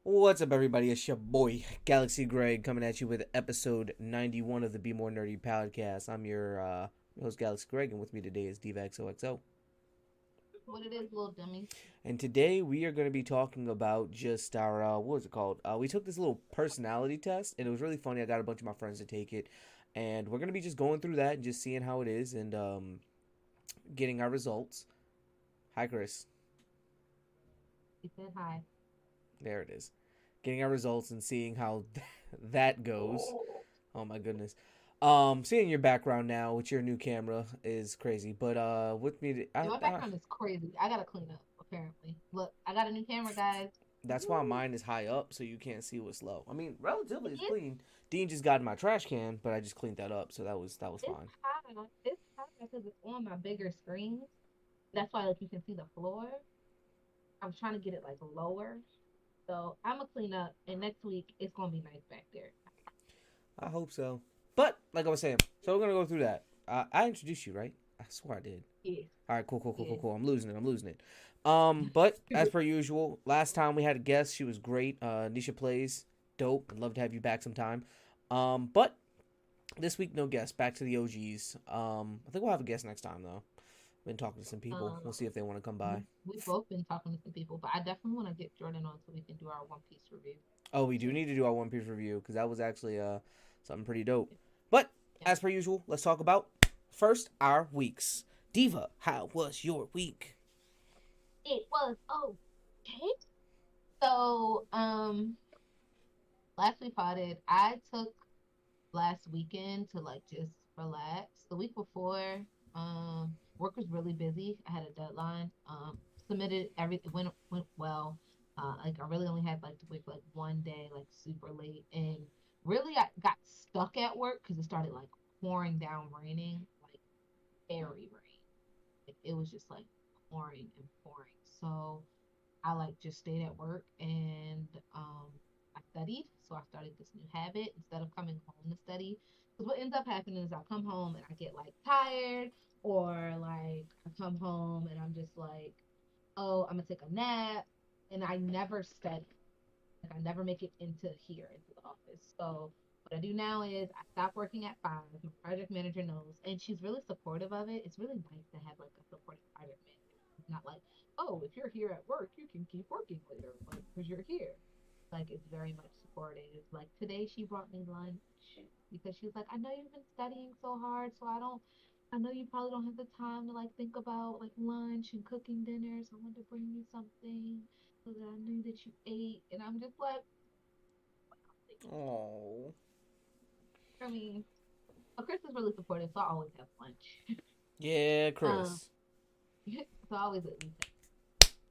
What's up, everybody? It's your boy, Galaxy Greg, coming at you with episode 91 of the Bmore Nerdy Podcast. I'm your host, Galaxy Greg, and with me today is DivXOXO. What it is, little dummies. And today we are going to be talking about just our, what was it called? We took this little personality test, and it was really funny. I got a bunch of my friends to take it, and we're going to be just going through that and just seeing how it is and getting our results. Hi, Chris. He said hi. There it is. Getting our results and seeing how that goes. Oh my goodness. Seeing your background now with your new camera is crazy. But with me, Yeah, my background is crazy. I gotta clean up, apparently. Look, I got a new camera, guys. that's why Woo! mine is high up, so you can't see what's low. I mean, relatively it's It's clean. Dean just got in my trash can, but I just cleaned that up, so that was it's fine. high. It's high because it's on my bigger screen. That's why like you can see the floor. I'm trying to get it like lower. So I'm gonna clean up, and next week it's gonna be nice back there. I hope so. But like I was saying, so we're gonna go through that. I introduced you, right? I swear I did. Yeah, All right, cool, cool, cool, cool, yeah. cool. I'm losing it. I'm losing it. But as per usual, last time we had a guest. She was great. Nisha plays dope. I'd love to have you back sometime. But this week no guest. Back to the OGs. I think we'll have a guest next time though. Been talking to some people. um, We'll see if they want to come we by. we've both been talking to some people, but I definitely want to get Jordan on so we can do our One Piece review Oh, we do too. need to do our One Piece review because that was actually something pretty dope. But Yeah. as per usual, let's talk about first our weeks. Diva, how was your week? It was okay. So, last we potted, I took last weekend to like just relax. The week before, work was really busy. I had a deadline. Submitted everything went well. Like I really only had like to work like one day, like super late, and really I got stuck at work because it started like pouring down, raining, like very rain. Like, it was just like pouring and pouring. So I like just stayed at work and I studied. So I started this new habit instead of coming home to study. Because what ends up happening is I come home and I get like tired, or like I come home and I'm just like, oh, I'm gonna take a nap, and I never study. Like I never make it into here into the office. So what I do now is I stop working at 5. My project manager knows, and she's really supportive of it. It's really nice to have like a supportive project manager. It's not like, oh, if you're here at work, you can keep working later, like because you're here. Like it's very much supportive. Like today, she brought me lunch because she was like, I know you've been studying so hard, so I don't. I know you probably don't have the time to like think about like lunch and cooking dinner, so I wanted to bring you something so that I knew that you ate. And I'm just like, Oh. I mean, well, Chris is really supportive, so I always have lunch. Yeah, um, Chris. so I always at least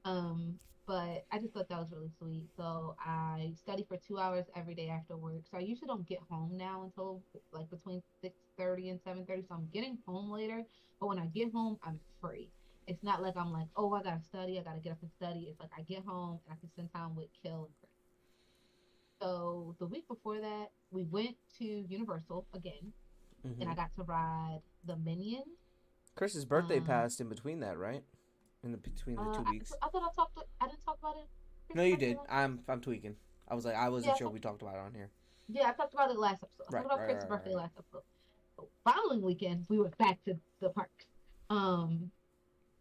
um, but I just thought that was really sweet. So I study for 2 hours every day after work. So I usually don't get home now until like between 6:30 and 7:30. So I'm getting home later. But when I get home, I'm free. It's not like I'm like, oh, I gotta study. I gotta get up and study. It's like I get home and I can spend time with Kill and Chris. So the week before that, we went to Universal again, and Mm-hmm. I got to ride the Minions. Chris's birthday Um, passed in between that, right? In the between the two I, weeks. I thought I talked. I didn't talk about it. No, Chris's you birthday did. last week. I'm tweaking. I wasn't Yeah, sure we talked about it on here. yeah, I talked about it last episode. I talked Right, about right, Chris's right, right, birthday right. last episode. So following weekend, we went back to the parks. Um,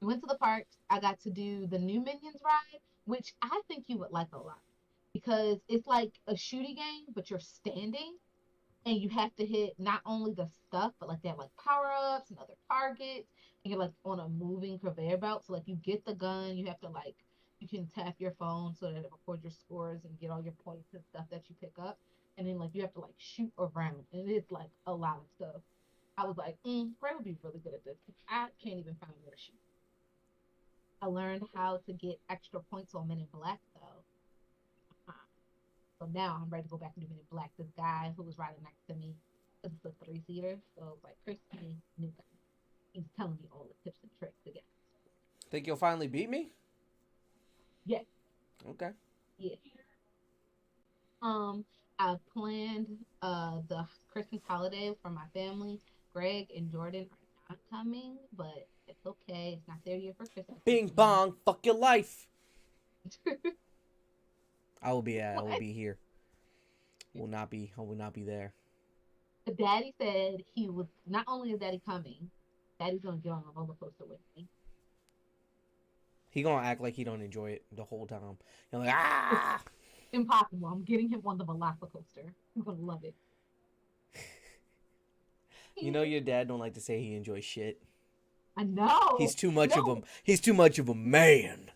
we went to the parks. I got to do the new Minions ride, which I think you would like a lot because it's like a shooty game, but you're standing and you have to hit not only the stuff, but like they have like power ups and other targets, and you're like on a moving conveyor belt. So like you get the gun, you have to like you can tap your phone so that it records your scores and get all your points and stuff that you pick up, and then like you have to like shoot around, and it's like a lot of stuff. I was like, Gray would be really good at this. I can't even find where to shoot. I learned how to get extra points on Men in Black though. So now I'm ready to go back and do Men in Black. This guy who was riding next to me, this is a 3-seater. So it's like Chris, me, new guy. He's telling me all the tips and tricks again. Think you'll finally beat me? Yeah, Okay. yeah. Um, I planned the Christmas holiday for my family. Greg and Jordan are not coming, but it's okay. It's not their year for Christmas this Bing year. bong, fuck your life. I will What? be here. I will not be there. Daddy said he was, not only is Daddy coming, Daddy's gonna get on a roller coaster with me. He gonna act like he don't enjoy it the whole time. He's like, It's ah. impossible. I'm getting him on the Velocicoaster. He's gonna love it. You know your dad don't like to say he enjoys shit. I know. He's too much of No, a he's too much of a man.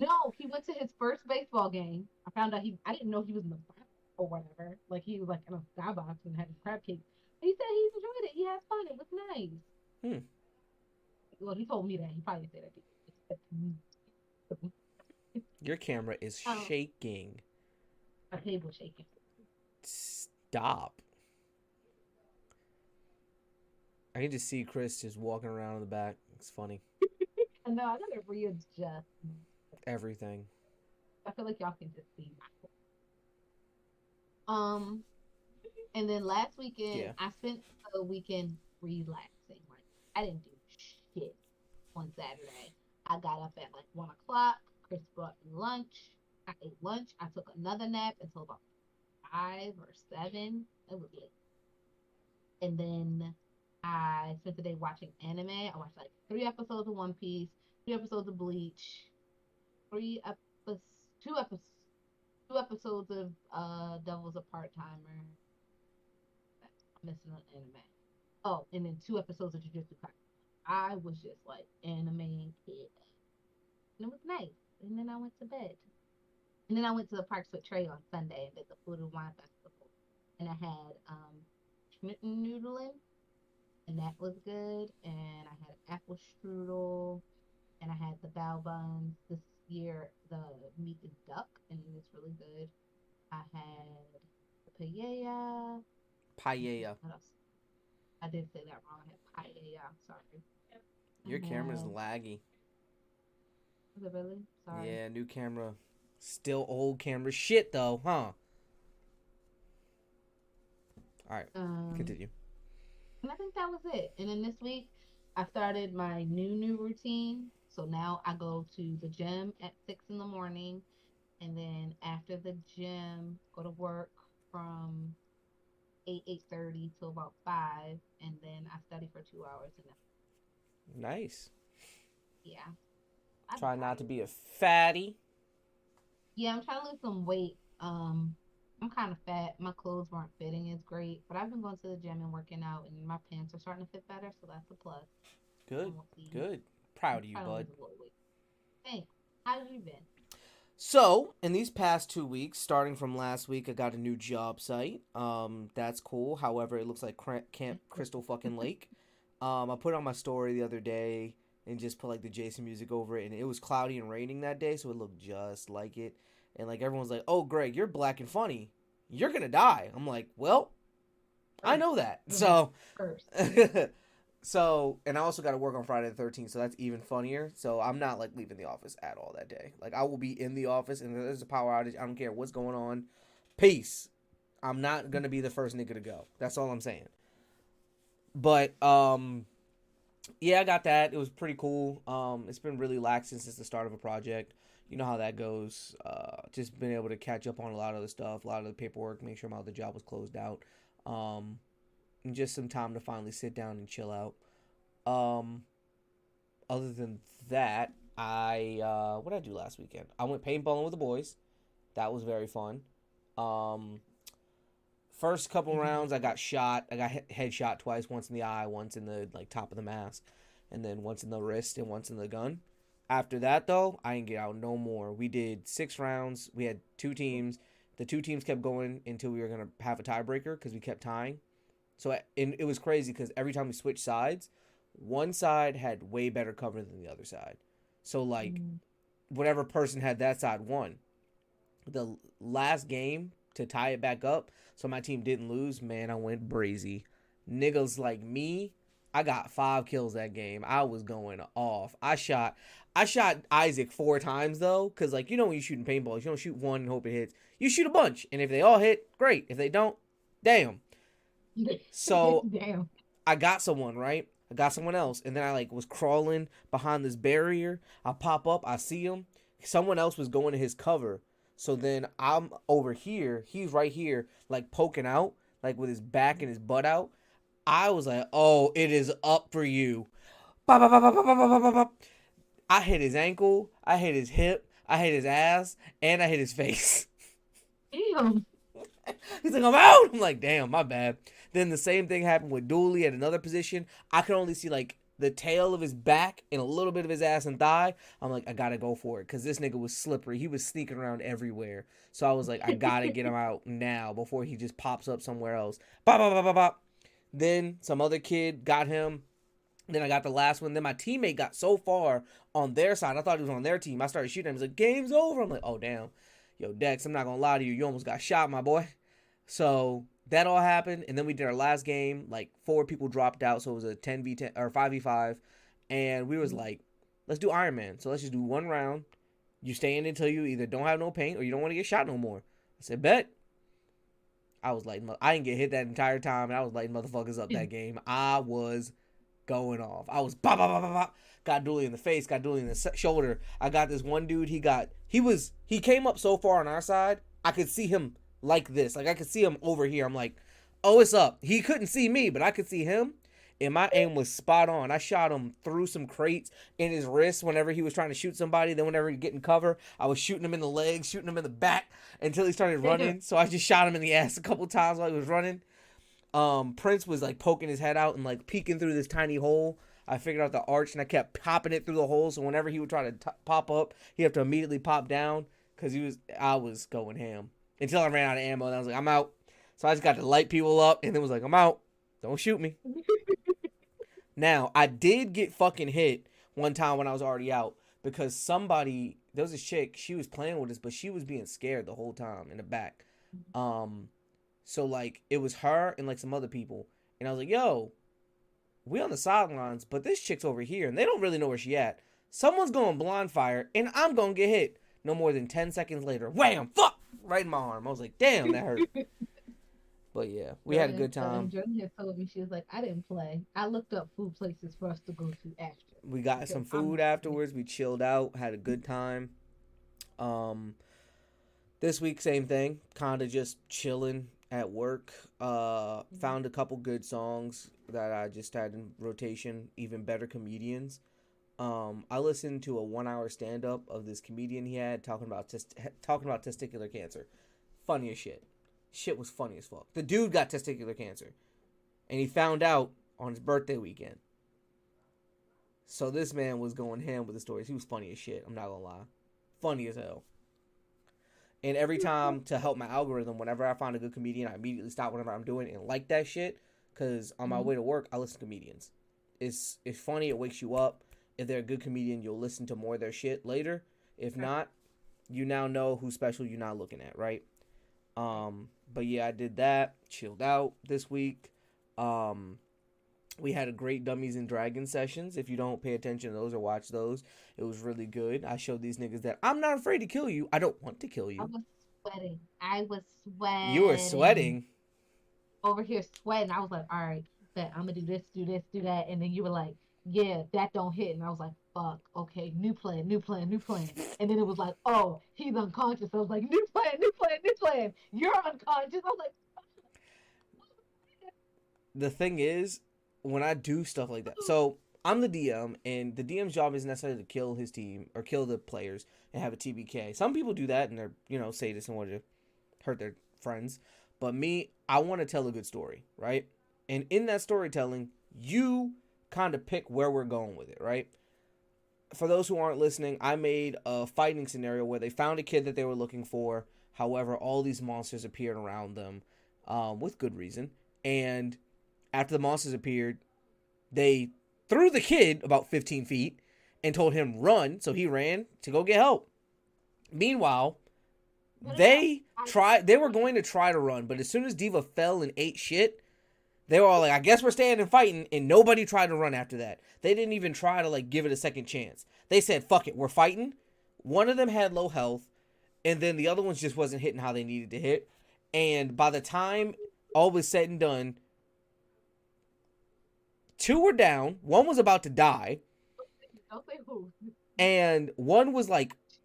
no. He went to his first baseball game. I found out I didn't know he was in the box or whatever. Like he was like in a skybox and had his crab cake. He said he enjoyed it. He had fun. It was nice. Hmm. Well, he told me that. He probably said that. Your camera is Oh, shaking. my table shaking. Stop. I can just see Chris just walking around in the back. It's funny. I know. I gotta readjust. Everything. I feel like y'all can just see. Um, and then last weekend, Yeah. I spent the weekend relaxing. Like I didn't do shit on Saturday. I got up at like 1 o'clock. Chris brought me lunch. I ate lunch. I took another nap until about 5 or 7. It was late. And then I spent the day watching anime. I watched like 3 episodes of One Piece, 3 episodes of Bleach, 3 episodes, 2 episodes, 2 episodes of Devil's a Part Timer. I'm missing an anime. Oh, and then 2 episodes of Jujutsu Kaisen. I was just like anime kid, and it was nice. And then I went to bed. And then I went to the parks with Trey on Sunday and did the Food and Wine Festival. And I had Schmitten noodling, and that was good. And I had an apple strudel, and I had the bao buns. This year, the meat is duck, and it's really good. I had the paella. Paella. What else? I did say that wrong. I had paella. Sorry. Your I camera's had. laggy. Was it really? Sorry. Yeah, new camera. Still old camera shit though, huh? Alright, Um, continue. and I think that was it. And then this week, I started my new routine. So now I go to the gym at 6 in the morning, and then after the gym, go to work from 8:30 till about 5, and then I study for 2 hours. And then, Nice. yeah, I'm Try not to tired. be a fatty. Yeah, I'm trying to lose some weight. I'm kind of fat. My clothes weren't fitting as great, but I've been going to the gym and working out, and my pants are starting to fit better, so that's a plus. Good. And we'll see. Good. I'm Proud of you, trying to bud. lose a little weight. Thanks. How have you been? So, in these past 2 weeks, starting from last week, I got a new job site. That's cool. However, it looks like Camp Crystal fucking Lake. I put it on my story the other day and just put like the Jason music over it, and it was cloudy and raining that day, so it looked just like it. And like everyone's like, "Oh, Greg, you're black and funny. You're gonna die." I'm like, "Well, I First. know that." Mm-hmm. So, First. so, and I also got to work on Friday the 13th, so that's even funnier. So I'm not like leaving the office at all that day. Like I will be in the office, and if there's a power outage, I don't care what's going on. Peace. I'm not gonna be the first nigga to go. That's all I'm saying. But yeah, I got that. It was pretty cool. It's been really laxing since the start of a project. You know how that goes. Just been able to catch up on a lot of the stuff, a lot of the paperwork, make sure my other job was closed out. Um, and just some time to finally sit down and chill out. Um, Other than that, what did I do last weekend? I went paintballing with the boys. That was very fun. Um, First couple Did you rounds, get I got hurt? shot. I got headshot twice. Once in the eye, once in the like top of the mask, and then once in the wrist and once in the gun. After that, though, I didn't get out no more. We did 6 rounds. We had 2 teams. The 2 teams kept going until we were gonna have a tiebreaker because we kept tying. So and it was crazy because every time we switched sides, one side had way better cover than the other side. So like Mm. whatever person had that side won. The last game to tie it back up, so my team didn't lose. Man, I went brazy. Niggas like me, I got 5 kills that game. I was going off. I shot Isaac 4 times though, cause like you know when you shooting paintballs, you don't shoot one and hope it hits. You shoot a bunch, and if they all hit, great. If they don't, damn. So Damn. I got someone, right? I got someone else, and then I like was crawling behind this barrier. I pop up, I see him. Someone else was going to his cover, So then I'm over here, he's right here, like poking out, like with his back and his butt out. I was like, oh, it is up for you. Bop, bop, bop, bop, bop, bop, bop, bop. I hit his ankle, I hit his hip, I hit his ass, and I hit his face. Damn. He's like, I'm out. I'm like, damn, my bad. Then the same thing happened with Dooley at another position. I could only see like the tail of his back and a little bit of his ass and thigh. I'm like, I gotta go for it because this nigga was slippery. He was sneaking around everywhere. So I was like, I gotta get him out now before he just pops up somewhere else. Bop, bop, bop, bop, bop. Then some other kid got him. Then I got the last one. Then my teammate got so far on their side. I thought he was on their team. I started shooting him. He's like, game's over. I'm like, oh, damn. Yo, Dex, I'm not going to lie to you. You almost got shot, my boy. So that all happened. And then we did our last game. Like 4 people dropped out. So it was a 10v10 or 5v5. And we was like, let's do Iron Man. So let's just do one round. You stay in until you either don't have no paint or you don't want to get shot no more. I said, bet. I was lighting. I didn't get hit that entire time. And I was lighting motherfuckers up that game. I was going off. I was bop, bop, bop, bop, bop. Got Dooley in the face, got Dooley in the shoulder. I got this one dude, he came up so far on our side, I could see him like this. Like I could see him over here. I'm like, oh, it's up. He couldn't see me, but I could see him. And my aim was spot on. I shot him through some crates in his wrist whenever he was trying to shoot somebody. Then whenever he'd get in cover, I was shooting him in the legs, shooting him in the back until he started running. So I just shot him in the ass a couple times while he was running. Prince was like poking his head out and like peeking through this tiny hole. I figured out the arch and I kept popping it through the hole. So whenever he would try to pop up, he'd have to immediately pop down because I was going ham until I ran out of ammo and I was like, I'm out. So I just got to light people up and then was like, I'm out. Don't shoot me. Now, I did get fucking hit one time when I was already out because there was a chick, she was playing with us, but she was being scared the whole time in the back. So, like, it was her and, like, some other people. And I was like, yo, we on the sidelines, but this chick's over here, and they don't really know where she at. Someone's going blind fire, and I'm going to get hit. No more than 10 seconds later, wham, fuck, right in my arm. I was like, damn, that hurt. But, yeah, we had a good time. Jordan had told me, she was like, I didn't play. I looked up food places for us to go to after. We got some food afterwards. We chilled out, had a good time. This week, same thing. Kind of just chilling at work. Found a couple good songs that I just had in rotation. Even better comedians. I listened to a 1-hour stand-up of this comedian he had talking about testicular cancer. Funny as shit. Shit was funny as fuck. The dude got testicular cancer, and he found out on his birthday weekend. So this man was going ham with the stories. He was funny as shit. I'm not gonna lie, funny as hell. And every time to help my algorithm, whenever I find a good comedian, I immediately stop whatever I'm doing and like that shit. Cause on my way to work, I listen to comedians. It's funny. It wakes you up. If they're a good comedian, you'll listen to more of their shit later. If not, you now know who's special you're not looking at, right? But yeah, I did that. Chilled out this week. We had a great Dummies and Dragons sessions. If you don't pay attention to those or watch those, it was really good. I showed these niggas that I'm not afraid to kill you. I don't want to kill you. I was sweating. You were sweating. Over here sweating. I was like, all right, bet I'm gonna do this, do this, do that. And then you were like, yeah, that don't hit. And I was like, fuck, okay, new plan. And then it was like, oh, he's unconscious. I was like, new plan. You're unconscious. I was like, the thing is, when I do stuff like that, so I'm the DM, and the DM's job isn't necessarily to kill his team or kill the players and have a TBK. Some people do that, and they're, sadists and want to hurt their friends. But me, I want to tell a good story, right? And in that storytelling, you kind of pick where we're going with it, right? For those who aren't listening, I made a fighting scenario where they found a kid that they were looking for. However, all these monsters appeared around them with good reason. And after the monsters appeared, they threw the kid about 15 feet and told him run. So he ran to go get help. Meanwhile, they were going to try to run. But as soon as Diva fell and ate shit, they were all like, I guess we're staying and fighting. And nobody tried to run after that. They didn't even try to give it a second chance. They said, fuck it, we're fighting. One of them had low health. And then the other ones just wasn't hitting how they needed to hit. And by the time all was said and done, 2 were down. 1 was about to die. don't say who. And 1 was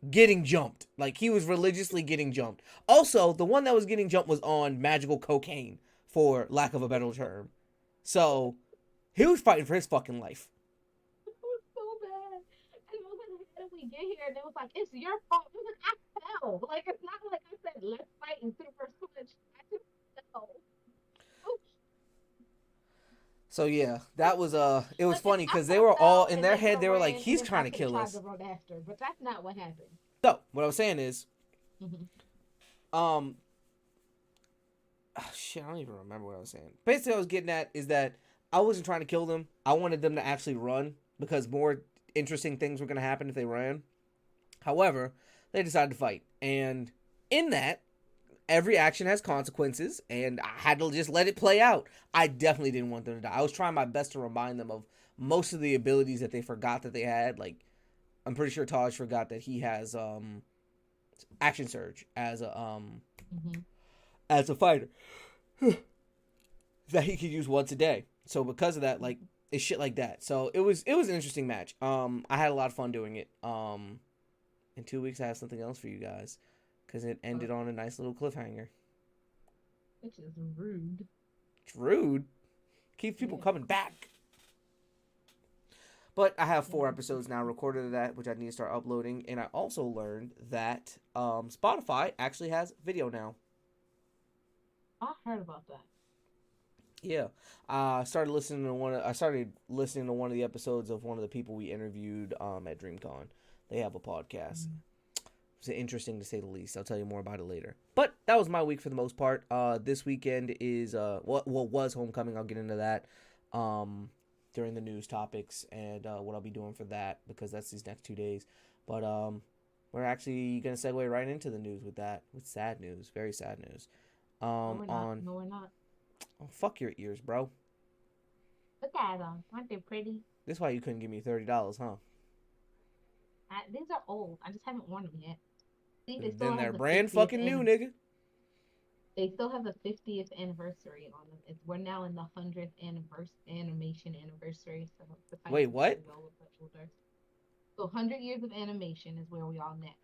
getting jumped. Like, he was religiously getting jumped. Also, the one that was getting jumped was on magical cocaine, for lack of a better term. So, he was fighting for his fucking life. It was so bad. And it was like, how did we get here? And it was like, it's your fault. It was like, I fell. Like, it's not like I said, let's fight and super switch. I just fell. Oh, So yeah, that was it was like, if funny I because they would have were all fell in and their they would head. have They were like, ran, and he's then I trying to could have kill tried to us. run after, but that's not what happened. So what I was saying is, Mm-hmm. um, shit, I don't even remember what I was saying. Basically, what I was getting at is that I wasn't trying to kill them. I wanted them to actually run because more interesting things were gonna happen if they ran. However, they decided to fight, and in that, every action has consequences, and I had to just let it play out. I definitely didn't want them to die. I was trying my best to remind them of most of the abilities that they forgot that they had. Like, I'm pretty sure Taj forgot that he has action surge Mm-hmm. as a fighter that he could use once a day. So because of that, like, it's shit like that. So it was an interesting match. I had a lot of fun doing it. In 2 weeks I have something else for you guys because it ended on a nice little cliffhanger. Which is rude. It's rude. Keeps people coming back. But I have 4 episodes now recorded of that, which I need to start uploading. And I also learned that Spotify actually has video now. I heard about that. Yeah, I started listening to one of the episodes of one of the people we interviewed at DreamCon. They have a podcast. It's interesting to say the least. I'll tell you more about it later. But that was my week for the most part. This weekend is what was homecoming. I'll get into that during the news topics and what I'll be doing for that because that's these next 2 days. But we're actually gonna segue right into the news with sad news, very sad news. No, we're not. No, we're not. Oh, fuck your ears, bro. Look at them. Aren't they pretty? This is why you couldn't give me $30, huh? These are old. I just haven't worn them yet. See, they still Then they're have the brand 50th fucking new, nigga. They still have the 50th anniversary on them. We're now in the 100th animation anniversary. So Wait, what? Older. So 100 years of animation is where we all net.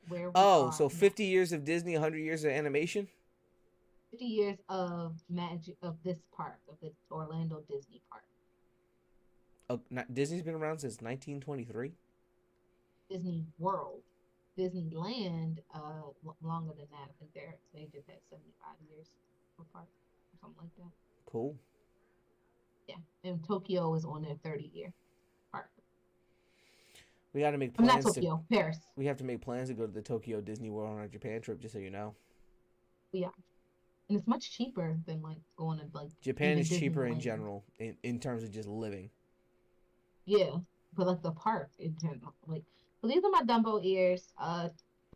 So 50 years of Disney, 100 years of animation. 50 years of magic of this park of the Orlando Disney park. Oh, Disney's been around since 1923. Disney World, Disneyland, longer than that. I think they just had 75 years apart or something like that. Cool. Yeah, and Tokyo is on their 30-year park. We got to make plans. I'm not Tokyo, Paris. We have to make plans to go to the Tokyo Disney World on our Japan trip, just so you know. Yeah. And it's much cheaper than like going to like Japan is cheaper in general in terms of just living. Yeah, but like the park in general, like. So these are my Dumbo ears.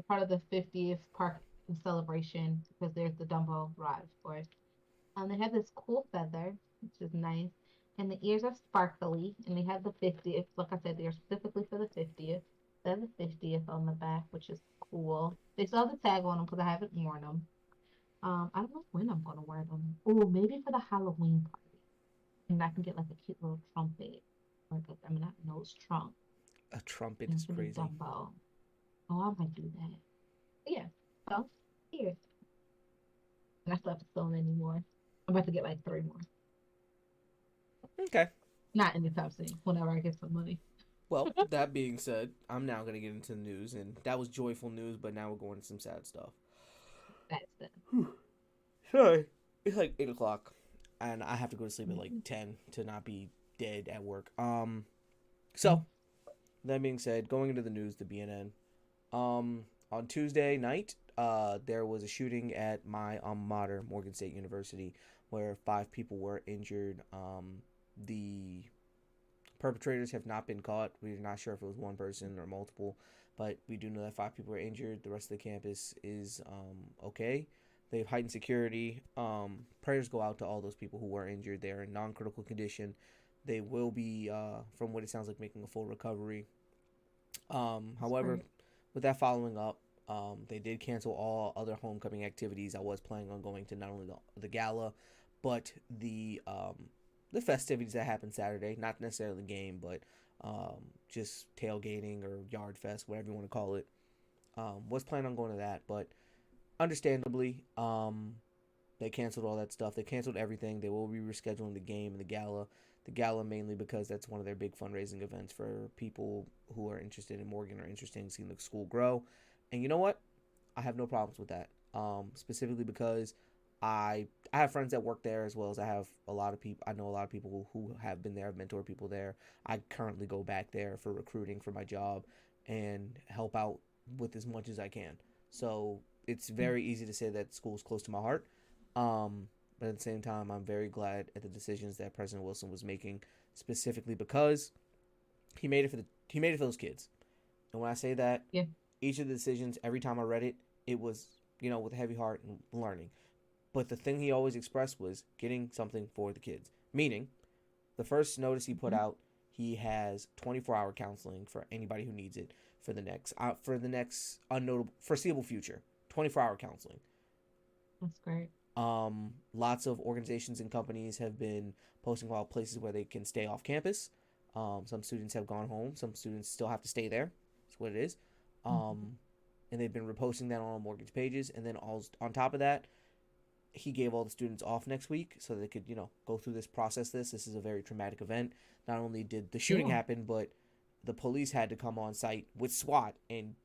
Part of the 50th park celebration because there's the Dumbo ride, of course. They have this cool feather, which is nice, and the ears are sparkly, and they have the 50th. Like I said, they're specifically for the 50th. They have the 50th on the back, which is cool. They still have the tag on them because I haven't worn them. I don't know when I'm gonna wear them. Oh, maybe for the Halloween party, and I can get like a cute little trumpet, not nose trunk. A trumpet is crazy. Dumbo. Oh, I might do that. But yeah. So here. And I still have to sew anymore. I'm about to get like 3 more. Okay. Not anytime soon. Whenever I get some money. Well, that being said, I'm now gonna get into the news, and that was joyful news, but now we're going to some sad stuff. That's it. Sorry. It's like 8:00, and I have to go to sleep at like 10 to not be dead at work. So. That being said, going into the news, the BNN. On Tuesday night, there was a shooting at my alma mater, Morgan State University, where 5 people were injured. The perpetrators have not been caught. We're not sure if it was one person or multiple, but we do know that 5 people were injured. The rest of the campus is okay. They've heightened security. Prayers go out to all those people who were injured. They are in non-critical condition. They will be, from what it sounds like, making a full recovery. However, with that following up, they did cancel all other homecoming activities. I was planning on going to not only the gala, but the festivities that happened Saturday. Not necessarily the game, but just tailgating or yard fest, whatever you want to call it. Was planning on going to that, but understandably, they canceled all that stuff. They canceled everything. They will be rescheduling the game and the gala. The gala mainly because that's one of their big fundraising events for people who are interested in Morgan or interested in seeing the school grow. And you know what? I have no problems with that. Specifically because I have friends that work there as well as I have a lot of people. I know a lot of people who have been there, have mentored people there. I currently go back there for recruiting for my job and help out with as much as I can. So it's very easy to say that school is close to my heart. But at the same time, I'm very glad at the decisions that President Wilson was making, specifically because he made it for those kids. And when I say that, Yeah. each of the decisions, every time I read it, it was with a heavy heart and learning. But the thing he always expressed was getting something for the kids. Meaning, the first notice he put Mhm. out, he has 24-hour counseling for anybody who needs it for the next unknowable foreseeable future. 24-hour counseling. That's great. Lots of organizations and companies have been posting about places where they can stay off campus. Some students have gone home. Some students still have to stay there. That's what it is. Mhm. And they've been reposting that on mortgage pages. And then on top of that, he gave all the students off next week so they could, go through this process. This is a very traumatic event. Not only did the shooting Yeah. happen, but the police had to come on site with SWAT and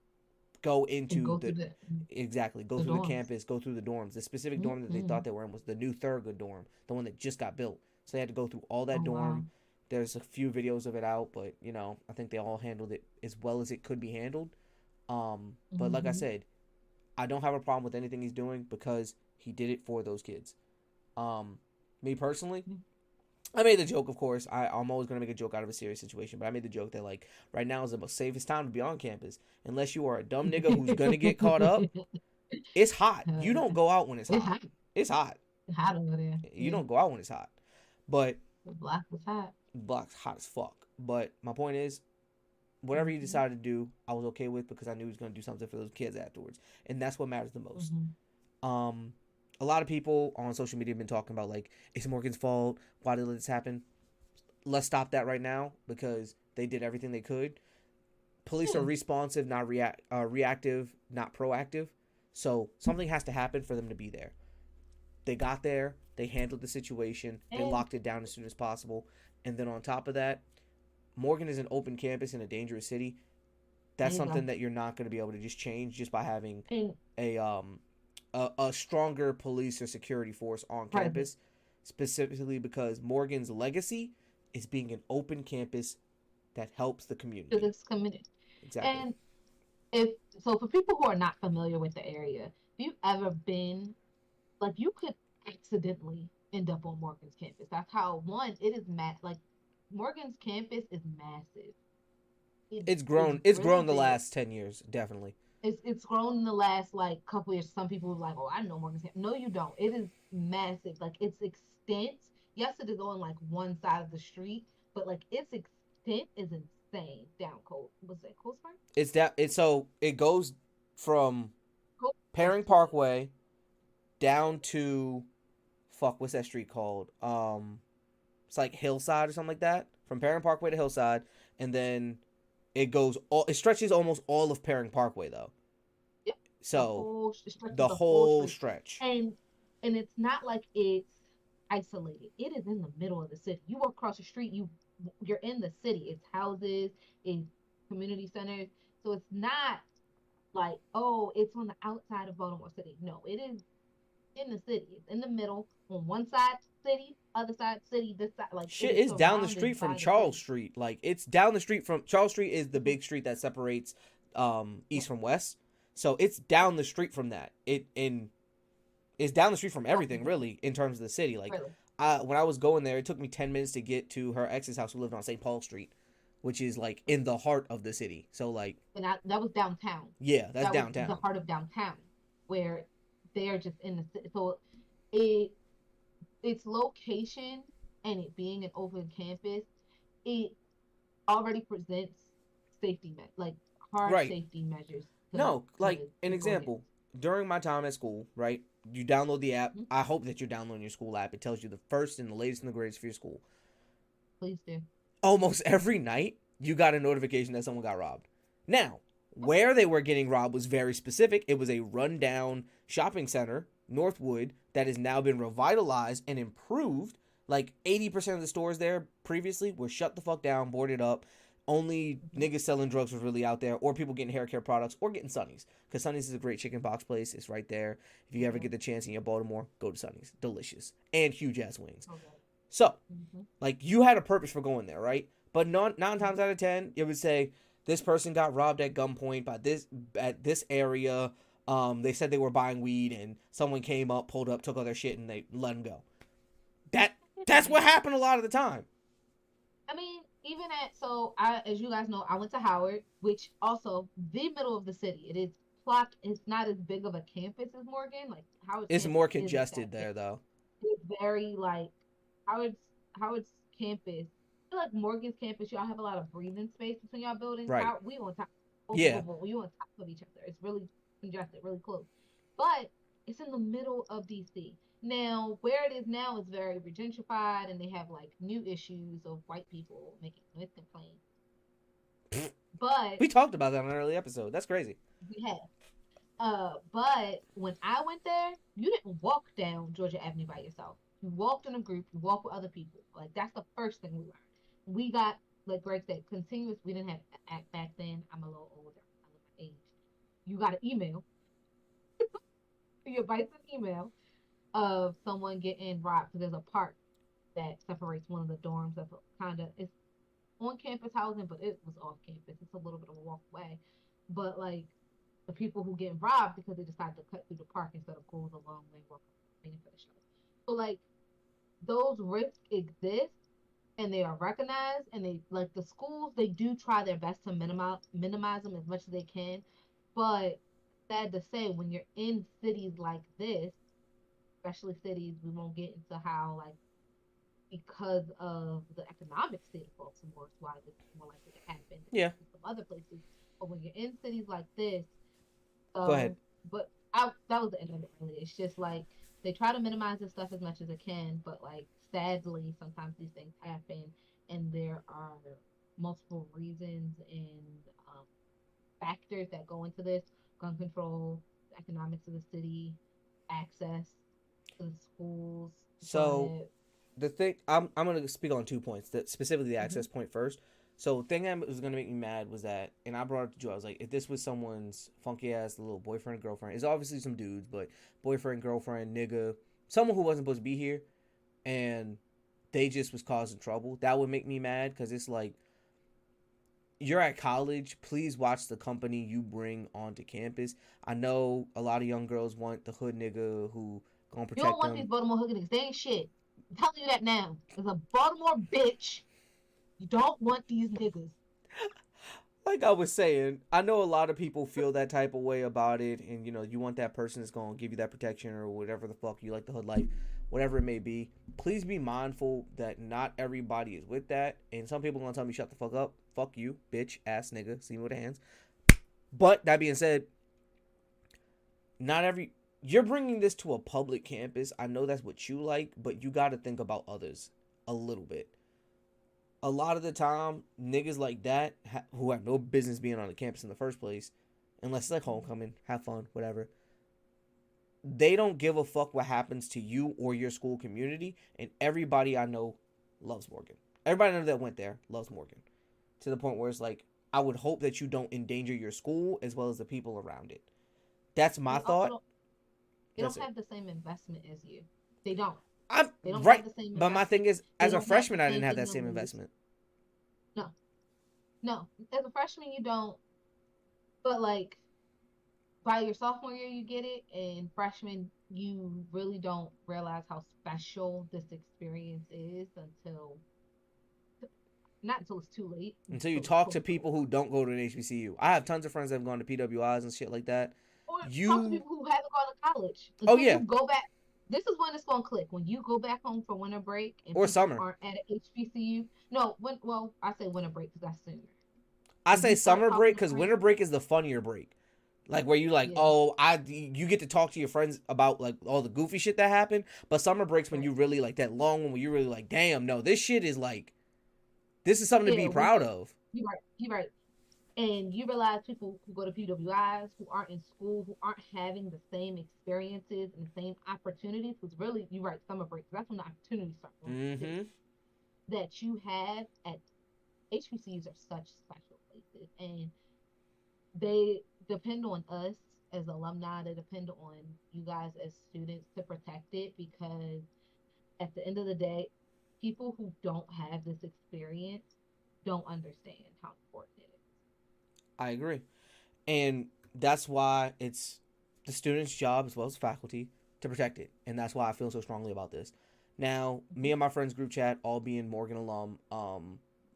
go And into go through go the through the dorms. campus, go through the dorms. The specific dorm that they Mm-hmm. thought they were in was the new Thurgood dorm, the one that just got built. So they had to go through all Oh that wow. dorm. There's a few videos of it out, but I think they all handled it as well as it could be handled. But like I Mm-hmm. said, I don't have a problem with anything he's doing because he did it for those kids. Um, Me personally, I made the joke, of course. I'm always gonna make a joke out of a serious situation, but I made the joke that like right now is the most safest time to be on campus, unless you are a dumb nigga who's gonna get caught up. It's hot. You don't go out when it's It's hot. hot. It's hot. It's hot over there. You Yeah. don't go out when it's hot. But The block was hot. block's hot as fuck. But my point is, whatever he Mm-hmm. decided to do, I was okay with because I knew he was gonna do something for those kids afterwards, and that's what matters the most. Mm-hmm. Um, a lot of people on social media have been talking about like it's Morgan's fault. Why did this happen? Let's stop that right now because they did everything they could. Police are Yeah. responsive, not reactive, not proactive. So something has to happen for them to be there. They got there, they handled the situation, they And locked it down as soon as possible, and then on top of that, Morgan is an open campus in a dangerous city. there That's you go. something that you're not going to be able to just change just by having And a a stronger police or security force on present campus, specifically because Morgan's legacy is being an open campus that helps the to community. this community. Exactly. And if so, for people who are not familiar with the area, if you've ever been like you could accidentally end up on Morgan's campus. That's how one it is like Morgan's campus is massive. It It's is grown. It's really grown the big. last 10 years, definitely. It's grown in the last like couple years. Some people are like, oh, I know Morgan's campus. No, you don't. It is massive. Like its extent. Yes, it is on like one side of the street, but like its extent is insane. Down Cold, was it Cold Spring? It's that. It's so it goes from Cold Paring Spring. Parkway down to fuck. What's that street called? It's like Hillside or something like that. From Paring Parkway to Hillside, and then it stretches almost all of Paring Parkway though. Yep. So It stretches the the whole whole street, stretch. and it's not like it's isolated. It is in the middle of the city. You walk across the street, you're in the city. It's houses, it's community centers. So it's not like oh, it's on the outside of Baltimore City. No, it is in the city. It's in the middle. On one side, city, other side, city. This side, like it Shit is is down the surrounded street from by the Charles city. Street. Like it's down the street from Charles Street is the Mhm. big street that separates Yeah, east from west. So it's down the street from that. It's down the street from everything really in terms of the city. Like really. when I was going there, it took me 10 minutes to get to her ex's house who lived on St. Paul Street, which is like in the heart of the city. So like That was downtown. yeah, that's That was the downtown. heart of downtown, where they are just in the city. So it its location and it being an open campus, it already presents like hard Right. safety measures No, like an to go against. example. During my time at school, right? You download the app. Mhm. I hope that you're downloading your school app. It tells you the first and the latest and the greatest for your school. Please do. Almost every night, you got a notification that someone got robbed. Now, Where they were getting robbed was very specific. It was a rundown shopping center, Northwood, that has now been revitalized and improved. Like 80% of the stores there previously were shut the fuck down, boarded up. Only niggas selling drugs was really out there, or people getting hair care products, or getting Sonny's. Because Sonny's is a great chicken box place. It's right there. If you ever get the chance in your Baltimore, go to Sonny's. Delicious. And huge ass wings. Okay. So, like, you had a purpose for going there, right? But nine times out of 10, it would say, this person got robbed at gunpoint at this area. They said they were buying weed, and someone came up, pulled up, took all their shit, and they let them go. That's what happened a lot of the time. I mean, as you guys know, I went to Howard, which also the middle of the city. It is plot. It's not as big of a campus as Morgan. Like Howard. It's more congested there, though. It's very like Howard's campus. I feel like Morgan's campus, y'all have a lot of breathing space between y'all buildings. Right. We on top. We on top of each other. It's really congested, really close. But it's in the middle of DC. Now, where it is now is very gentrified, and they have like new issues of white people making complaints. But we talked about that on an early episode. That's crazy. We have. But when I went there, you didn't walk down Georgia Avenue by yourself. You walked in a group. You walked with other people. Like that's the first thing we learned. We got, like Greg said, continuous. We didn't have act back then. I'm a little older. I look my age. You got an email. Your Bison email of someone getting robbed. So there's a park that separates one of the dorms. That's kind of it's on campus housing, but it was off campus. It's a little bit of a walk away. But like the people who get robbed because they decided to cut through the park instead of go the long way waiting for the show. So like those risks exist. And they are recognized, and they like the schools. They do try their best to minimize them as much as they can. But sad to say, when you're in cities like this, especially cities, we won't get into how like because of the economic state of Baltimore, it's why this is more likely to happen. Yeah. In some other places, but when you're in cities like this, go ahead. But that was the end of it. Really, it's just like they try to minimize this stuff as much as they can, but like. Sadly, sometimes these things happen, and there are multiple reasons and factors that go into this: gun control, the economics of the city, access to the schools. So, the thing I'm going to speak on 2 points. Specifically, the access point first. So, the thing that was going to make me mad was that, and I brought it to Joe. I was like, if this was someone's funky ass little boyfriend, girlfriend, it's obviously some dudes, but boyfriend, girlfriend, nigga, someone who wasn't supposed to be here. And they just was causing trouble. That would make me mad because it's like, you're at college. Please watch the company you bring onto campus. I know a lot of young girls want the hood nigga who gonna protect them. You don't want these Baltimore hood niggas. They ain't shit. I'm telling you that now. As a Baltimore bitch, you don't want these niggas. Like I was saying, I know a lot of people feel that type of way about it. And, you know, you want that person that's going to give you that protection or whatever the fuck you like the hood life. Whatever it may be, please be mindful that not everybody is with that. And some people are going to tell me, shut the fuck up. Fuck you, bitch, ass nigga. See me with the hands. But that being said, you're bringing this to a public campus. I know that's what you like, but you got to think about others a little bit. A lot of the time, niggas like that, who have no business being on the campus in the first place, unless it's like homecoming, have fun, whatever, they don't give a fuck what happens to you or your school community, and everybody I know loves Morgan. Everybody I know that went there loves Morgan. To the point where it's like, I would hope that you don't endanger your school as well as the people around it. That's my thought. They don't have the same investment as you. They don't. They don't right, have the same but my thing is, as a freshman, I didn't have that same investment. No. As a freshman, you don't. But like, by your sophomore year, you get it, and freshman, you really don't realize how special this experience is not until it's too late. Until you talk to people who don't go to an HBCU. I have tons of friends that have gone to PWIs and shit like that. Or talk to people who haven't gone to college. You go back. This is when it's gonna click. When you go back home for winter break or summer, aren't at an HBCU. No, I say winter break because that's sooner. I say summer break because winter break is the funnier break, like where you like, you get to talk to your friends about like all the goofy shit that happened. But summer breaks when you really like that long one where you really like, damn, no, this shit is like, this is something to be proud of. You're right. And you realize people who go to PWIs, who aren't in school, who aren't having the same experiences and the same opportunities, because really, you're right, summer break, that's when the opportunities start going too, Mm-hmm. that you have at HBCUs are such special places. And they depend on us as alumni, they depend on you guys as students to protect it, because at the end of the day, people who don't have this experience don't understand how important it is. I agree. And that's why it's the student's job as well as faculty to protect it. And that's why I feel so strongly about this. Now, me and my friends group chat, all being Morgan alum,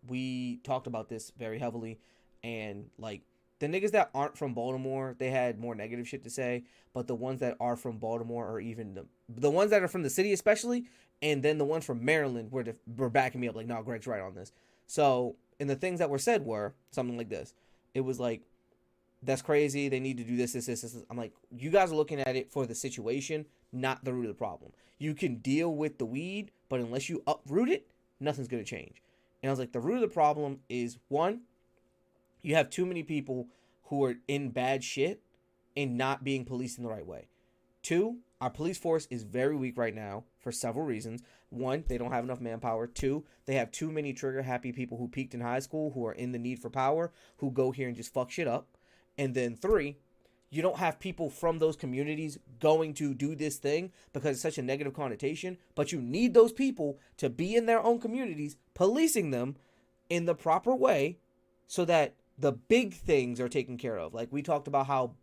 we talked about this very heavily. And like the niggas that aren't from Baltimore, they had more negative shit to say. But the ones that are from Baltimore, or even the ones that are from the city especially, and then the ones from Maryland were backing me up like, no, Greg's right on this. So, and the things that were said were something like this. It was like, that's crazy. They need to do this. I'm like, you guys are looking at it for the situation, not the root of the problem. You can deal with the weed, but unless you uproot it, nothing's going to change. And I was like, the root of the problem is one, you have too many people who are in bad shit and not being policed in the right way. Two, our police force is very weak right now for several reasons. One, they don't have enough manpower. Two, they have too many trigger happy people who peaked in high school, who are in the need for power, who go here and just fuck shit up. And then three, you don't have people from those communities going to do this thing because it's such a negative connotation, but you need those people to be in their own communities, policing them in the proper way so that the big things are taken care of. Like we talked about how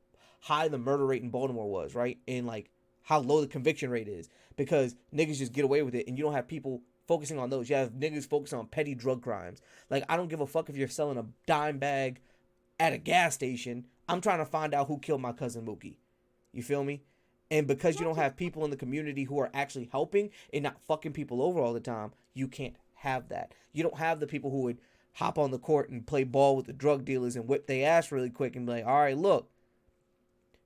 high the murder rate in Baltimore was, right? And like how low the conviction rate is because niggas just get away with it and you don't have people focusing on those. You have niggas focusing on petty drug crimes. Like I don't give a fuck if you're selling a dime bag at a gas station. I'm trying to find out who killed my cousin Mookie. You feel me? And because you don't have people in the community who are actually helping and not fucking people over all the time, you can't have that. You don't have the people who would hop on the court and play ball with the drug dealers and whip their ass really quick and be like, all right, look,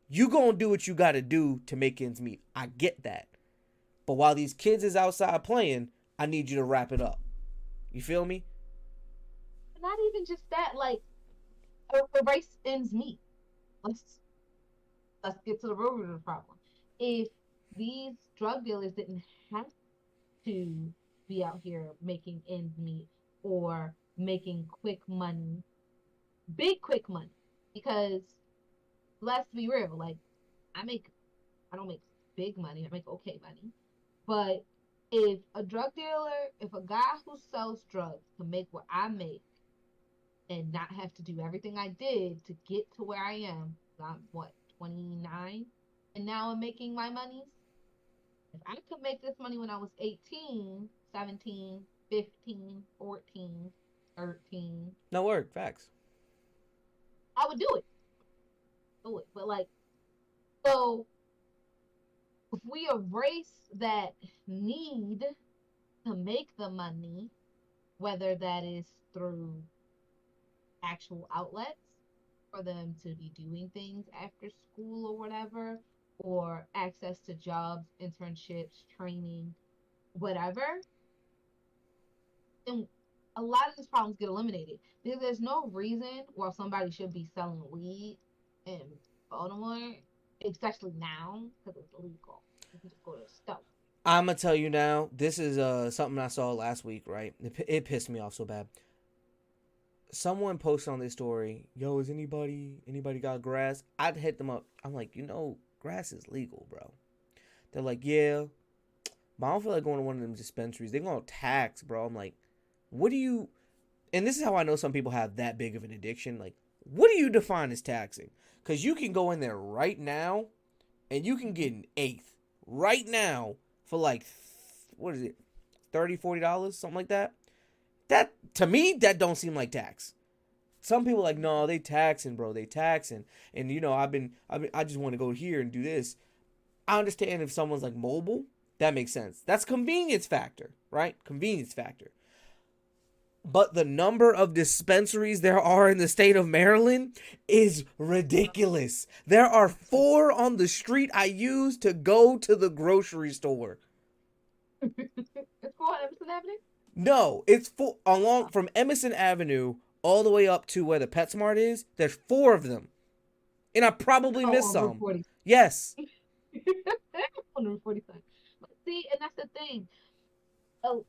you gonna do what you gotta do to make ends meet. I get that. But while these kids is outside playing, I need you to wrap it up. You feel me? Not even just that, like a race ends meet. Let's let's get to the root of the problem. If these drug dealers didn't have to be out here making ends meet or making quick money, big quick money, because let's be real, like I make, I don't make big money, I make okay money, but if a drug dealer, if a guy who sells drugs can make what I make and not have to do everything I did to get to where I am, I'm what, 29? And now I'm making my monies. If I could make this money when I was 18, 17, 15, 14, 13, No word. Facts. I would do it. Do it. But like, so if we erase that need to make the money, whether that is through actual outlets for them to be doing things after school or whatever, or access to jobs, internships, training, whatever, then a lot of these problems get eliminated. Because there's no reason why somebody should be selling weed in Baltimore, especially now, because it's legal. You can just go to the store. I'm gonna tell you now. This is something I saw last week. Right, it pissed me off so bad. Someone posted on this story, yo, is anybody got grass? I'd hit them up. I'm like, grass is legal, bro. They're like, yeah, but I don't feel like going to one of them dispensaries. They're gonna tax, bro. I'm like, what do you? And this is how I know some people have that big of an addiction. Like, what do you define as taxing? Because you can go in there right now, and you can get an eighth right now for like, what is it, $30, $40, something like that. That, to me, that don't seem like tax. Some people are like, no, they taxing, bro. They taxing. And I just want to go here and do this. I understand if someone's like mobile, that makes sense. That's convenience factor, right? Convenience factor. But the number of dispensaries there are in the state of Maryland is ridiculous. There are 4 on the street I use to go to the grocery store. It's called Emerson Avenue? No, it's along from Emerson Avenue all the way up to where the PetSmart is. There's 4 of them, and I probably missed on Route some. 40. Yes, On Route 47. But see, and that's the thing. Oh,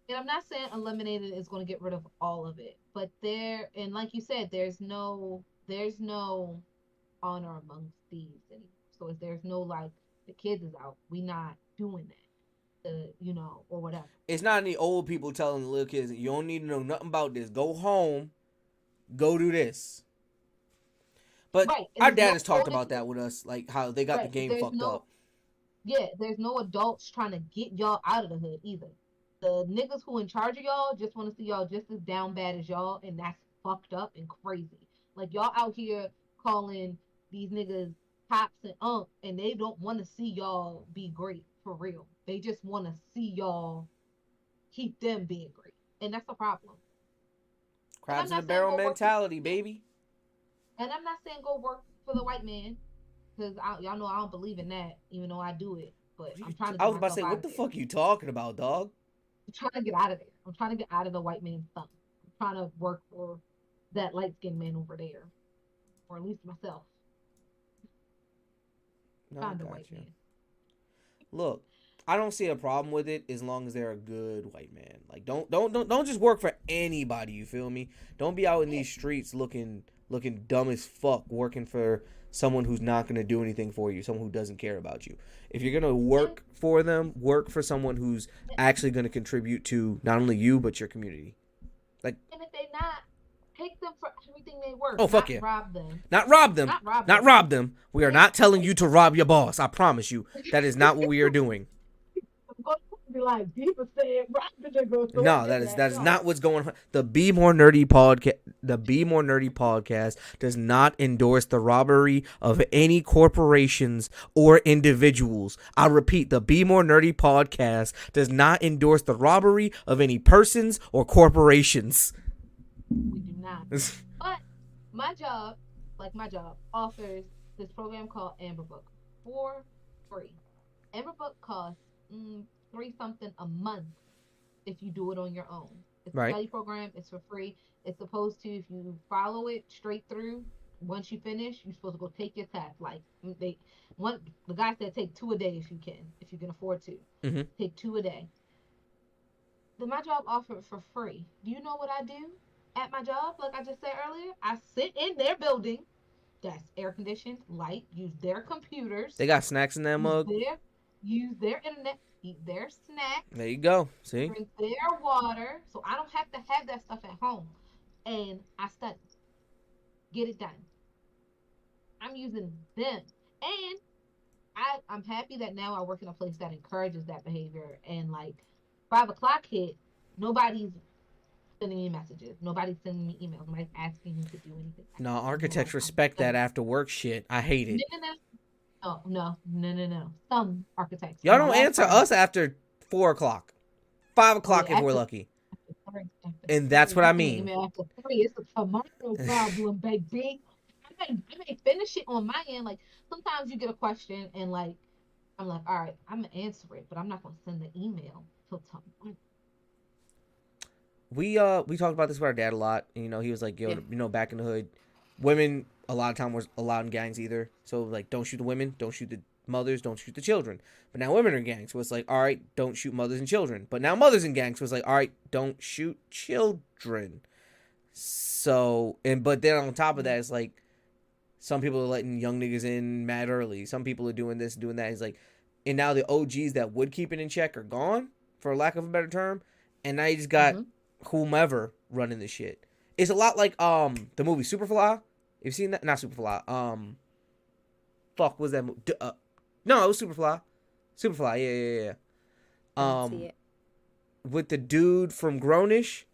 and I'm not saying eliminated is going to get rid of all of it, but and like you said, there's no honor amongst thieves anymore. So if there's no like the kids is out, we not doing that, or whatever. it's not any old people telling the little kids you don't need to know nothing about this. Go home, go do this. But Right, and our there's dad no has talked onus. about that with us, like how they got the Right, game there's fucked no up. yeah, there's no adults trying to get y'all out of the hood either. The niggas who in charge of y'all just want to see y'all just as down bad as y'all, and that's fucked up and crazy. Like y'all out here calling these niggas cops and and they don't want to see y'all be great for real. They just want to see y'all keep them being great, and that's a problem. And I'm Crabs in a not saying barrel go work for, mentality, baby. and I'm not saying go work for the white man, because y'all know I don't believe in that, even though I do it. But I'm trying to I get was about to myself say, out what of the there. fuck you talking about, dog? I'm trying to get out of there. I'm trying to get out of the white man's thumb. I'm trying to work for that light skinned man over there, or at least myself. No, I Find a got white you. man. Look, I don't see a problem with it as long as they're a good white man. Like, don't just work for anybody. You feel me? Don't be out in Yeah. these streets looking dumb as fuck working for someone who's not gonna do anything for you, someone who doesn't care about you. If you're gonna And, work for them, work for someone who's actually gonna contribute to not only you but your community. Like, and if they not, take them for everything they worth. oh fuck Not yeah, rob them. not rob them, Not rob not them. rob them. We are Take, not telling take. you to rob your boss. I promise you, that is not what we are doing. I'm going to be like, people said rob the nigga, so No, get that that. is No. not what's going on. The Bmore Nerdy podcast does not endorse the robbery of any corporations or individuals. I repeat, the Bmore Nerdy podcast does not endorse the robbery of any persons or corporations. We do not. But my job, offers this program called Amber Book for free. Amber Book costs 3 something a month if you do it on your own. It's a Right. study program. It's for free. It's supposed to, if you follow it straight through, once you finish, you're supposed to go take your test. Like the guy said, take 2 a day if you can afford to. Mm-hmm. Take 2 a day. Then my job offered for free. Do you know what I do at my job? Like I just said earlier, I sit in their building that's air conditioned, light, use their They computers, got snacks in that use mug. their internet, eat their There snacks, you go. See? drink their water, so I don't have to have that stuff at home. And I study, get it done. I'm using them, and I'm happy that now I work in a place that encourages that behavior. And like 5 o'clock hit, nobody's sending me messages, nobody's sending me emails, nobody's asking me to do anything No, extra. architects No, I'm respect that studying. after work shit. I hate No, it. no, no. Oh, no, no, no, no. Some architects. Y'all My don't last answer firm. us after 4 o'clock, 5 o'clock Yeah, if we're lucky. after And that's three. what You I send an mean. email after 3. It's a tomorrow problem, baby. I may finish it on my end. Like sometimes you get a question and like I'm like, all right, I'm gonna answer it, but I'm not gonna send the email till tomorrow. We talked about this with our dad a lot. And, he was like, yo, Yeah. back in the hood, women a lot of time was allowed in gangs either. So like, don't shoot the women, don't shoot the mothers, don't shoot the children. But now women are in gangs, so it's like, all right, don't shoot mothers and children. But now mothers in gangs, so it's like, all right, don't shoot children. So but then on top of that, it's like some people are letting young niggas in mad early. Some people are doing this, doing that. It's like, and now the OGs that would keep it in check are gone, for lack of a better term, and now you just got whomever running the shit. It's a lot like the movie Superfly. You've seen that? Not Superfly. Fuck, was that movie? No, it was Superfly. Superfly, yeah. I didn't see it. With the dude from Grownish,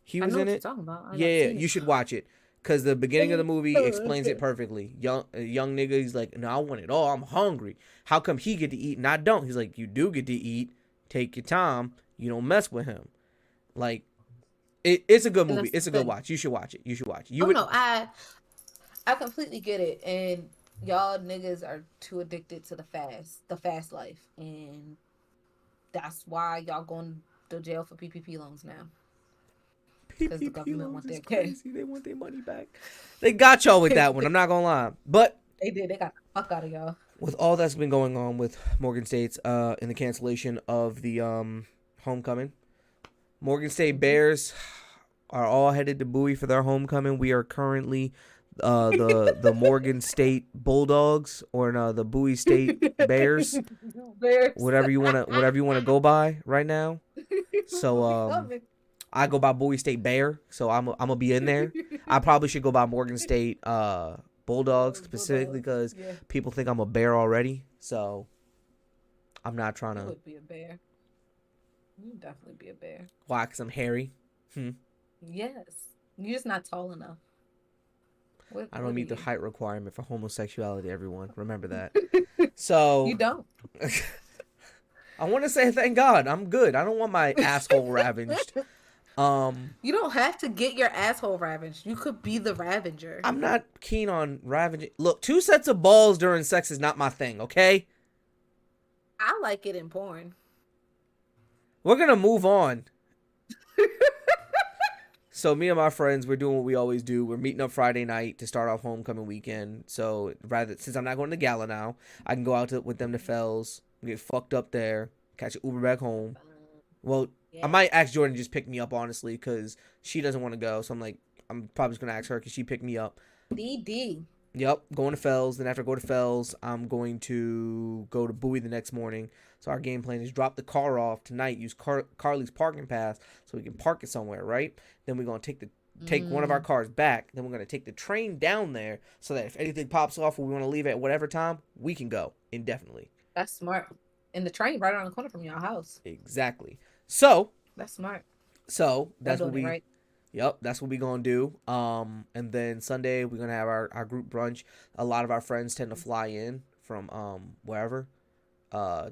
he I was know in what you're it. talking about. I Yeah, never seen you it. should watch it because the beginning of the movie explains it perfectly. Young nigga, he's like, no, I want it all. I'm hungry. How come he get to eat and I don't? He's like, you do get to eat. Take your time. You don't mess with him. Like, it's a good And movie. that's It's the a good thing. watch. You should watch it. You should watch it. Oh no, I completely get it. And y'all niggas are too addicted to the fast life, and that's why y'all going to jail for PPP loans now. because the PPP government loans want is their cash. crazy. They want their money back. They got y'all with that one. I'm not gonna lie. But They did. They got the fuck out of y'all. with all that's been going on with Morgan State's in the cancellation of the homecoming, Morgan State Bears are all headed to Bowie for their homecoming. We are currently the Morgan State Bulldogs, or no, the Bowie State Bears. Bears. Whatever you wanna go by right now. So We'll be coming. I go by Bowie State Bear, so I'm gonna be in there. I probably should go by Morgan State Bulldogs specifically because Yeah, people think I'm a bear already. So I'm not trying you to. would be a bear. You'd definitely be a bear. Why? Because I'm hairy. Yes. You're just not tall enough. I don't What meet are the height requirement for homosexuality. Everyone, remember that. you? You So don't. I want to say thank God I'm good. I don't want my asshole ravaged. You don't have to get your asshole ravaged. You could be the ravager. I'm not keen on ravaging. Look, 2 sets of balls during sex is not my thing. Okay, I like it in porn. we're gonna move on. So me and my friends, we're doing what we always do. We're meeting up Friday night to start off homecoming weekend. So since I'm not going to Gala now, I can go out with them to Fells, get fucked up there, catch an Uber back home. Well, Yeah. I might ask Jordan to just pick me up, honestly, because she doesn't want to go. So I'm probably just going to ask her because she picked me up. DD. Yep, going to Fells. Then after I go to Fells, I'm going to go to Bowie the next morning. So our game plan is drop the car off tonight, use Carly's parking pass so we can park it somewhere, right? Then we're going to take one of our cars back. Then we're going to take the train down there so that if anything pops off or we want to leave at whatever time, we can go indefinitely. That's smart. And the train right around the corner from your house. Exactly. So That's smart. that's Y'all what doing we... it right. Yep, that's what we're going to do. And then Sunday, we're going to have our group brunch. A lot of our friends tend to fly in from wherever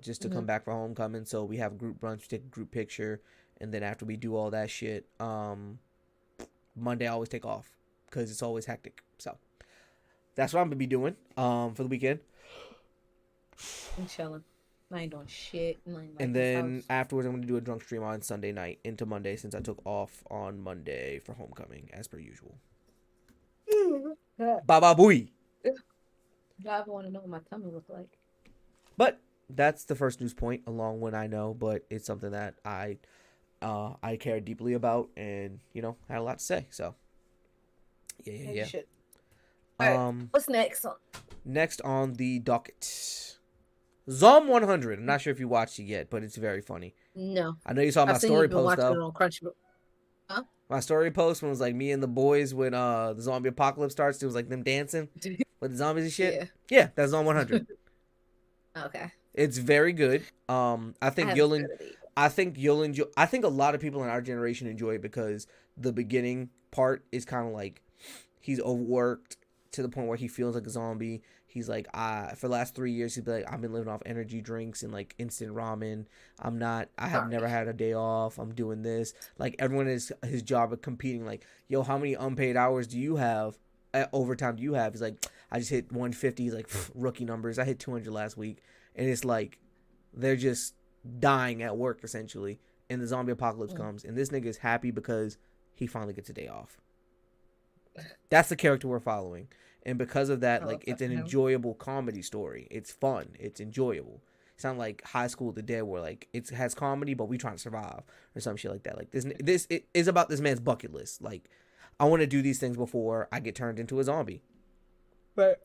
just to come back for homecoming. So we have a group brunch, take a group picture. And then after we do all that shit, Monday I always take off because it's always hectic. So that's what I'm going to be doing for the weekend. I'm chilling. I ain't doing shit. And then afterwards, I'm going to do a drunk stream on Sunday night into Monday since I took off on Monday for homecoming, as per usual. Baba booey. Y'all ever want to know what my tummy look like? But that's the first news point, a long one I know, but it's something that I care deeply about and, had a lot to say. So, yeah. Shit. Right, what's next? Next on the docket. Zom 100. I'm not sure if you watched it yet, but it's very funny. No. I know you saw my story post, though. It on Crunchyroll. Huh? My story post when it was like me and the boys when the zombie apocalypse starts. It was like them dancing with the zombies and shit. Yeah, that's Zom 100. Okay. It's very good. I think you'll enjoy. I think a lot of people in our generation enjoy it because the beginning part is kind of like he's overworked to the point where he feels like a zombie. He's like, for the last 3 years, he'd be like, I've been living off energy drinks and like instant ramen. I have never had a day off. I'm doing this. Like everyone is his job of competing. Like, yo, how many unpaid hours do you have? Overtime do you have? He's like, I just hit 150. He's like, rookie numbers. I hit 200 last week. And it's like, they're just dying at work essentially. And the zombie apocalypse comes. And this nigga is happy because he finally gets a day off. That's the character we're following. And because of that, like, it's an enjoyable comedy story. It's fun. It's enjoyable. It's not like High School of the Dead where, like, it has comedy, but we trying to survive or some shit like that. Like, this it is about this man's bucket list. Like, I want to do these things before I get turned into a zombie. But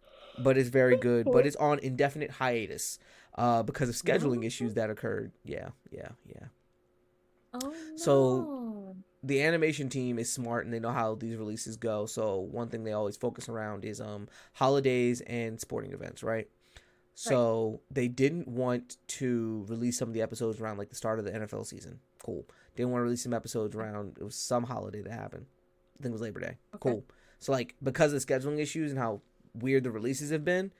it's very good. But it's on indefinite hiatus because of scheduling issues that occurred. Yeah. Oh, no. So the animation team is smart and they know how these releases go. So one thing they always focus around is holidays and sporting events, right? So they didn't want to release some of the episodes around like the start of the NFL season. Cool. They didn't want to release some episodes around, it was some holiday that happened. I think it was Labor Day. Okay. Cool. So like because of the scheduling issues and how weird the releases have been,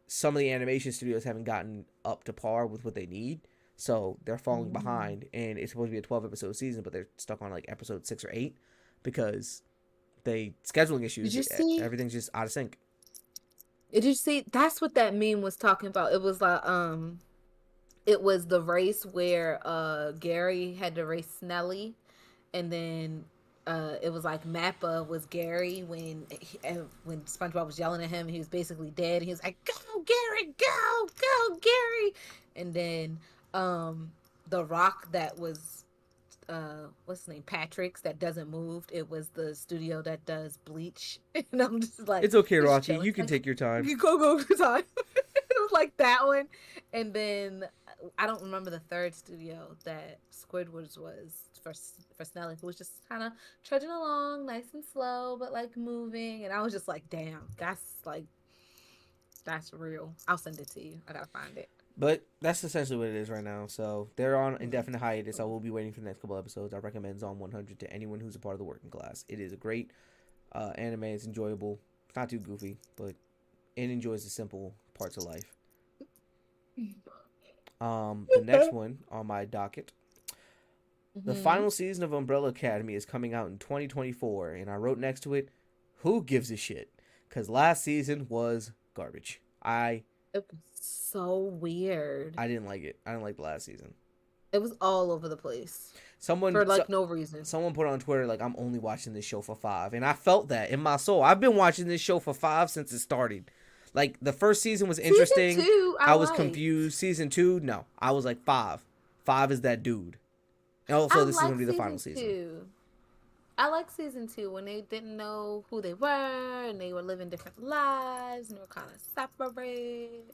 some of the animation studios haven't gotten up to par with what they need. So they're falling behind, and it's supposed to be a 12-episode season, but they're stuck on like episode 6 or 8 because scheduling issues. Did you see? Everything's just out of sync. Did you see? That's what that meme was talking about. It was like it was the race where Gary had to race Snelly, and then it was like Mappa was Gary when SpongeBob was yelling at him. He was basically dead. He was like, "Go Gary, go Gary!" And then the Rock that was what's his name, Patrick's, that doesn't move. It was the studio that does Bleach, and I'm just like, It's okay, just Rocky. chilling. You can Like, take your time. you go time. It was like that one, and then I don't remember the third studio that Squidward was for Snelling, who was just kind of trudging along, nice and slow, but like moving, and I was just like, damn, that's real. I'll send it to you. I gotta find it. But that's essentially what it is right now. So they're on indefinite hiatus. I will be waiting for the next couple episodes. I recommend Zone 100 to anyone who's a part of the working class. It is a great anime. It's enjoyable. It's not too goofy, but it enjoys the simple parts of life. The next one on my docket. The final season of Umbrella Academy is coming out in 2024, and I wrote next to it, "Who gives a shit?" Because last season was garbage. It was so weird. I didn't like it. I didn't like the last season. It was all over the place. Someone For like no reason. Someone put on Twitter like, "I'm only watching this show for 5," and I felt that in my soul. I've been watching this show for 5 since it started. Like the first season was interesting. Season 2, I was confused. Season 2, no, I was like 5. 5 is that dude. And also, this is gonna be the final season. I like season 2 when they didn't know who they were and they were living different lives and they were kind of separate.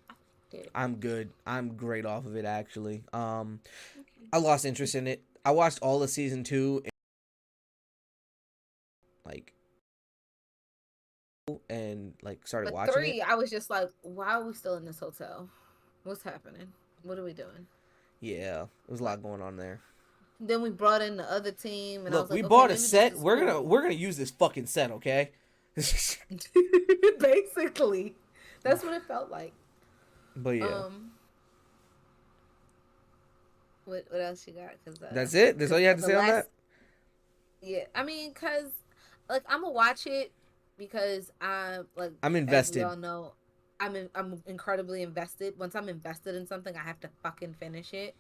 I'm good. I'm great off of it actually. I lost interest in it. I watched all of season 2 and started watching 3, it. I was just like, why are we still in this hotel? What's happening? What are we doing? Yeah, there was a lot going on there. Then we brought in the other team, and look, I was like, we okay, bought a maybe set. this is We're cool. gonna use this fucking set, okay? Basically, that's what it felt like. But yeah, what else you got? Cause that's it. That's all you had to say on that. Yeah, I mean, cause like I'm gonna watch it because I'm invested. As we all know, I'm incredibly invested. Once I'm invested in something, I have to fucking finish it.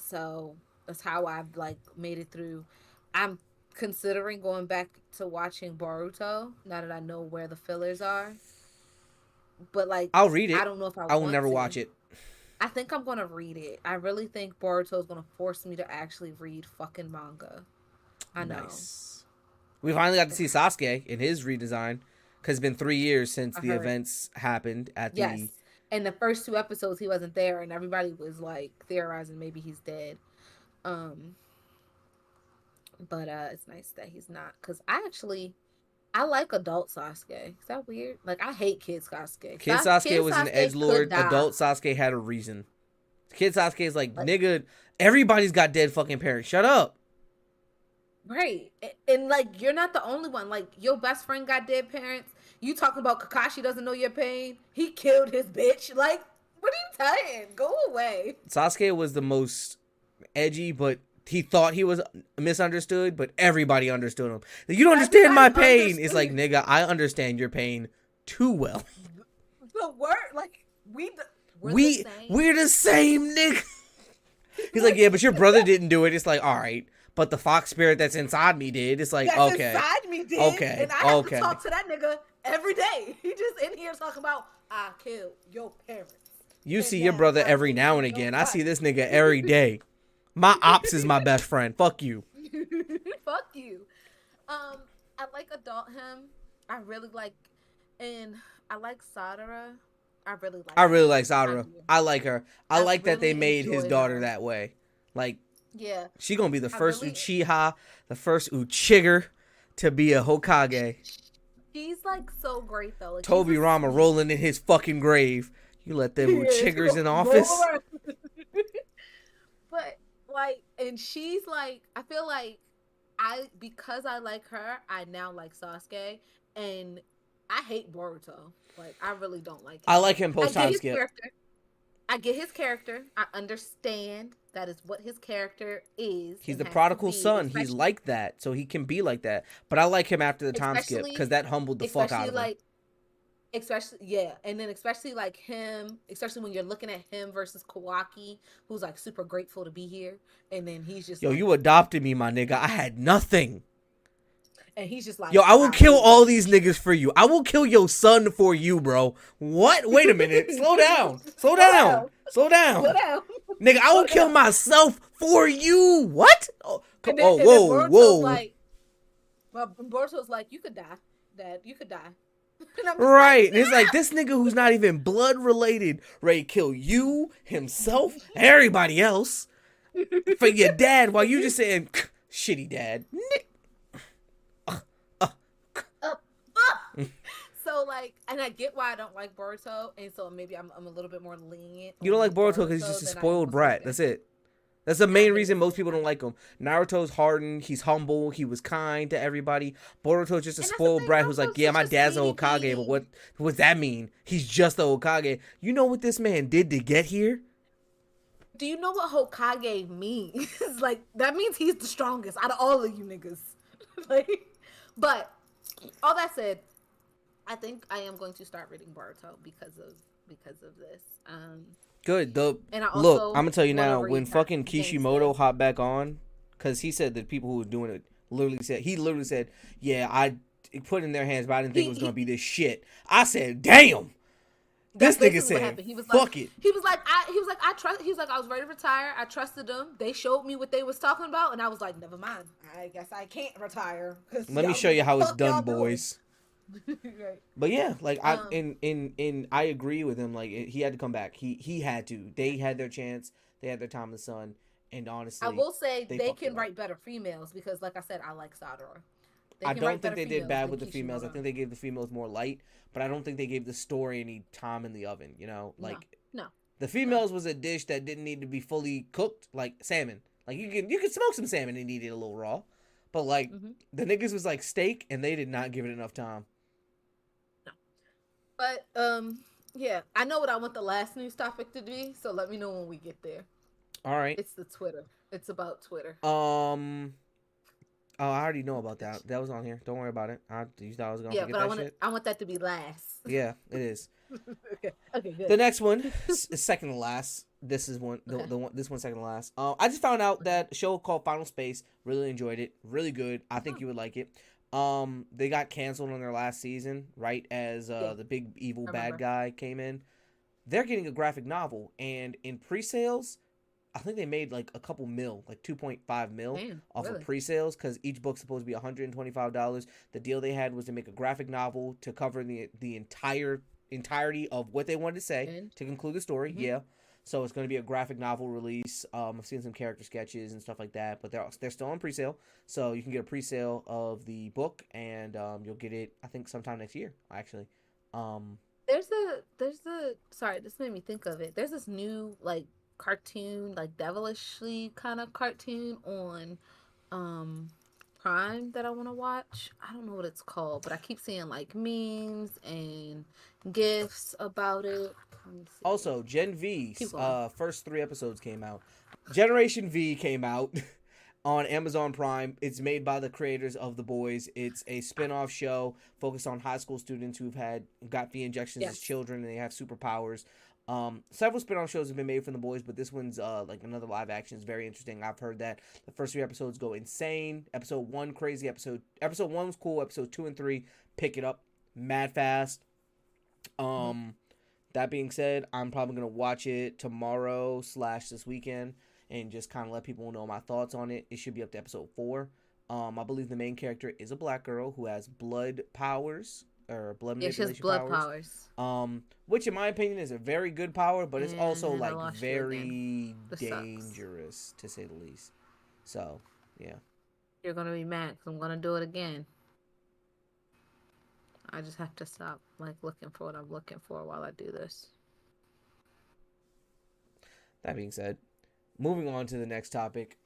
So that's how I've like made it through. I'm considering going back to watching Boruto now that I know where the fillers are. But like, I'll read it. I don't know if I will never watch it. I think I'm gonna read it. I really think Boruto is gonna force me to actually read fucking manga. I know. Nice. We finally got to see Sasuke in his redesign because it's been 3 years since the events happened at the. And the first 2 episodes he wasn't there, and everybody was like theorizing maybe he's dead. But it's nice that he's not, because I like adult Sasuke. Is that weird? Like, I hate kid Sasuke. Kid Sasuke was an edgelord. Adult Sasuke had a reason. Kid Sasuke is like, nigga, everybody's got dead fucking parents. Shut up. Right. And like, you're not the only one. Like, your best friend got dead parents. You talking about Kakashi doesn't know your pain? He killed his bitch. Like, what are you saying? Go away. Sasuke was the most edgy, but he thought he was misunderstood, but everybody understood him. You don't understand my pain. It's like, nigga, I understand your pain too well. The word, like, we're the same, nigga. He's like, yeah, but your brother didn't do it. It's like, all right, but the fox spirit that's inside me did. It's like, that's okay, inside me did. Okay, and I have to talk to that nigga every day. He just in here talking about, I killed your parents. You see your brother every now and again. I see this nigga every day. My ops is my best friend. Fuck you. Fuck you. I like adult him. I really like, and I like Sadara. I really like Sadara. I like her. I like really that they made his daughter her. that way. Like, yeah, she gonna be the first Uchiha, the first Uchiger to be a Hokage. She's like so great though. Like, Toby Rama rolling in his fucking grave. You let them Uchigers in office. But like, and she's like, I feel like because I like her, I now like Sasuke, and I hate Boruto. Like, I really don't like him. I like him post time skip. I get his character. I understand that is what his character is. He's the prodigal son. He's like that, so he can be like that. But I like him after the time skip because that humbled the fuck out of him. And then especially like him, especially when you're looking at him versus Kawaki, who's like super grateful to be here, and then he's just you adopted me, my nigga. I had nothing. And he's just like, Yo, I will kill really all these niggas for you. I will kill your son for you, bro. What? Wait a minute. Slow down. Slow down. Slow Slow down. down. Nigga, I will kill down. myself for you. What? Oh, And then, oh and then whoa, Boruto's whoa. like, well, Boruto's like, you could die, Dad. You could die. And I'm just Right. like, And it's like this nigga who's not even blood related ready to kill you, himself, everybody else for your dad while you just saying shitty dad. So like, and I get why I don't like Boruto, and so maybe I'm a little bit more lenient. You don't on like Boruto because he's just a than I am spoiled with brat. Sasuke. That's it. That's the main think reason it's most just people don't like him. Naruto's hardened. He's humble. He was kind to everybody. Boruto's just a And that's the spoiled thing, brat who's like, Naruto's yeah, such my a dad's the sweetie Hokage, but pie. what does that mean? He's just the Hokage. You know what this man did to get here? Do you know what Hokage means? Like, that means he's the strongest out of all of you niggas. Like, but all that said, I think I am going to start reading Boruto because of this. Good. And I also Look, I'm gonna tell you wanna now. read When fucking Gangsta. Kishimoto hopped back on, because he said that people who were doing it literally said, yeah, I put it in their hands, but I didn't think it was gonna be this shit. I said, damn. This That's nigga basically what said, happened. He was fuck like, it. He was like, I was ready to retire. I trusted them. They showed me what they was talking about, and I was like, never mind. I guess I can't retire. Let me show you how it's fuck y'all done, doing. boys. Right. But yeah, like I agree with him. Like he had to come back. He had to. They had their chance. They had their time in the sun. And honestly, I will say they they fucked it can up. write better females because, like I said, I like Sadara. I can don't write think better they did females bad than with the females. I Kishimoto. think they gave the females more light, but I don't think they gave the story any time in the oven. You know, like No. the females was a dish that didn't need to be fully cooked, like salmon. Like you can smoke some salmon and eat it a little raw, but like the niggas was like steak, and they did not give it enough time. But yeah, I know what I want the last news topic to be, so let me know when we get there. All right. It's the Twitter. It's about Twitter. Oh, I already know about that. That was on here. Don't worry about it. You thought I was gonna forget that shit? I want that to be last. Yeah, it is. Okay, good. The next one is second to last. This is one. This one's second to last. I just found out that a show called Final Space. Really enjoyed it. Really good. I think you would like it. They got canceled on their last season, right as the big evil bad guy came in. They're getting a graphic novel, and in pre-sales, I think they made like a couple mil, like 2.5 mil off of pre-sales, because each book's supposed to be $125. The deal they had was to make a graphic novel to cover the entirety of what they wanted to say to conclude the story. Yeah. So it's going to be a graphic novel release. I've seen some character sketches and stuff like that, but they're still on pre-sale. So you can get a pre-sale of the book, and you'll get it, I think, sometime next year, actually. There's a sorry, this made me think of it. There's this new like cartoon, like devilishly kind of cartoon on Prime that I want to watch. I don't know what it's called, but I keep seeing like memes and gifs about it. Also, Gen V's first 3 episodes came out. Generation V came out on Amazon Prime. It's made by the creators of The Boys. It's a spin-off show focused on high school students who've got V injections as children, and they have superpowers. Several spin-off shows have been made from The Boys, but this one's like another live action. It's very interesting. I've heard that the first 3 episodes go insane. Episode 1 crazy. Episode 1 was cool. Episode 2 and 3 pick it up mad fast. That being said, I'm probably gonna watch it tomorrow / this weekend and just kind of let people know my thoughts on it. It should be up to episode 4. I believe the main character is a black girl who has blood powers or blood manipulation powers. Which in my opinion is a very good power, but it's also like very dangerous to say the least. So, yeah. You're gonna be mad because I'm gonna do it again. I just have to stop like looking for what I'm looking for while I do this. That being said, moving on to the next topic,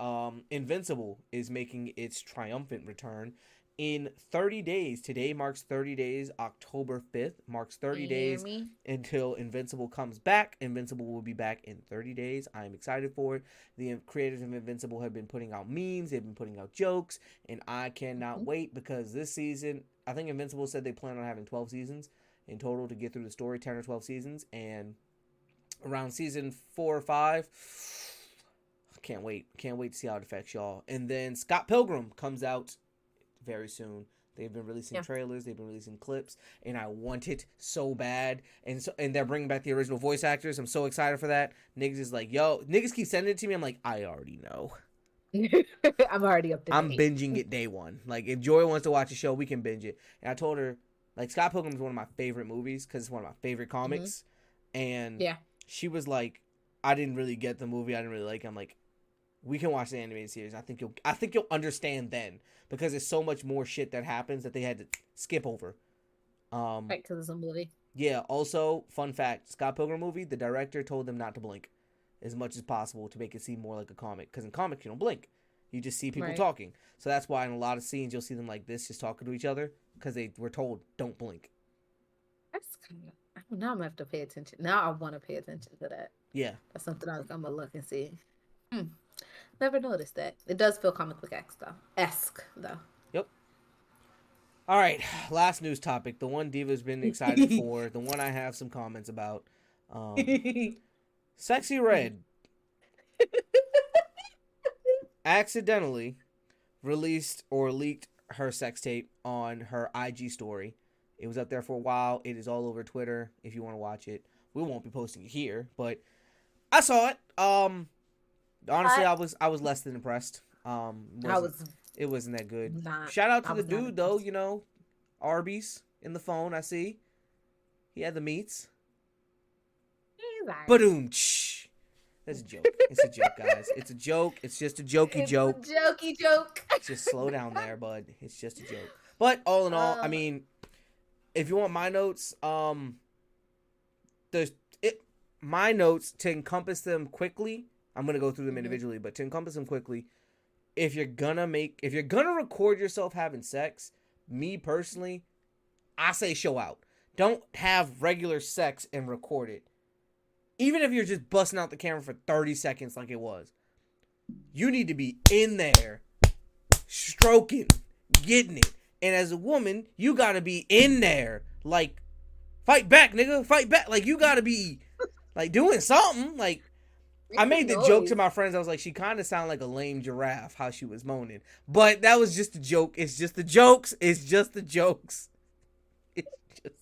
Invincible is making its triumphant return in 30 days. Today marks 30 days. October 5th marks 30 days until Invincible comes back. Invincible will be back in 30 days. I'm excited for it. The creators of Invincible have been putting out memes. They've been putting out jokes. And I cannot wait because this season, I think Invincible said they plan on having 12 seasons in total to get through the story, 10 or 12 seasons. And around season 4 or 5, can't wait. Can't wait to see how it affects y'all. And then Scott Pilgrim comes out very soon. They've been releasing Yeah. trailers, they've been releasing clips, and I want it so bad. And they're bringing back the original voice actors. I'm so excited for that. Niggas is like, yo, niggas keep sending it to me. I'm like, I already know. I'm already up to I'm date. binging it day one. Like, if Joy wants to watch a show, we can binge it. And I told her, like, Scott Pilgrim is one of my favorite movies because it's one of my favorite comics. And Yeah. she was like, I didn't really get the movie. I didn't really like it. I'm like, we can watch the animated series. I think you'll understand then because there's so much more shit that happens that they had to skip over. Right, because it's a movie. Yeah. Also, fun fact: Scott Pilgrim movie. The director told them not to blink as much as possible to make it seem more like a comic. Because in comics you don't blink, you just see people talking. So that's why in a lot of scenes you'll see them like this, just talking to each other because they were told don't blink. That's kind of. Now I'm gonna have to pay attention. Now I want to pay attention to that. Yeah. That's something I'm gonna look and see. Never noticed that. It does feel comic book esque though. Yep. All right, last news topic. The one Diva's been excited for. The one I have some comments about. Sexy Red accidentally released or leaked her sex tape on her IG story. It was up there for a while. It is all over Twitter if you want to watch it. We won't be posting it here, but I saw it. Honestly, I was less than impressed. It wasn't that good. Shout out to the dude though, you know, Arby's in the phone. I see. He had the meats. Ba-doom. That's a joke. It's a joke, guys. It's a joke. It's just a jokey joke. It's a jokey joke. Just slow down there, bud. It's just a joke. But all in all, I mean, if you want my notes, my notes to encompass them quickly. I'm gonna go through them individually, but to encompass them quickly, if you're gonna record yourself having sex, me personally, I say show out. Don't have regular sex and record it. Even if you're just busting out the camera for 30 seconds like it was. You need to be in there, stroking, getting it. And as a woman, you gotta be in there. Like, fight back, nigga. Fight back. Like, you gotta be, like, doing something. Like, I made the joke to my friends. I was like, she kind of sounded like a lame giraffe, how she was moaning. But that was just a joke. It's just the jokes. It's just the jokes. It's just...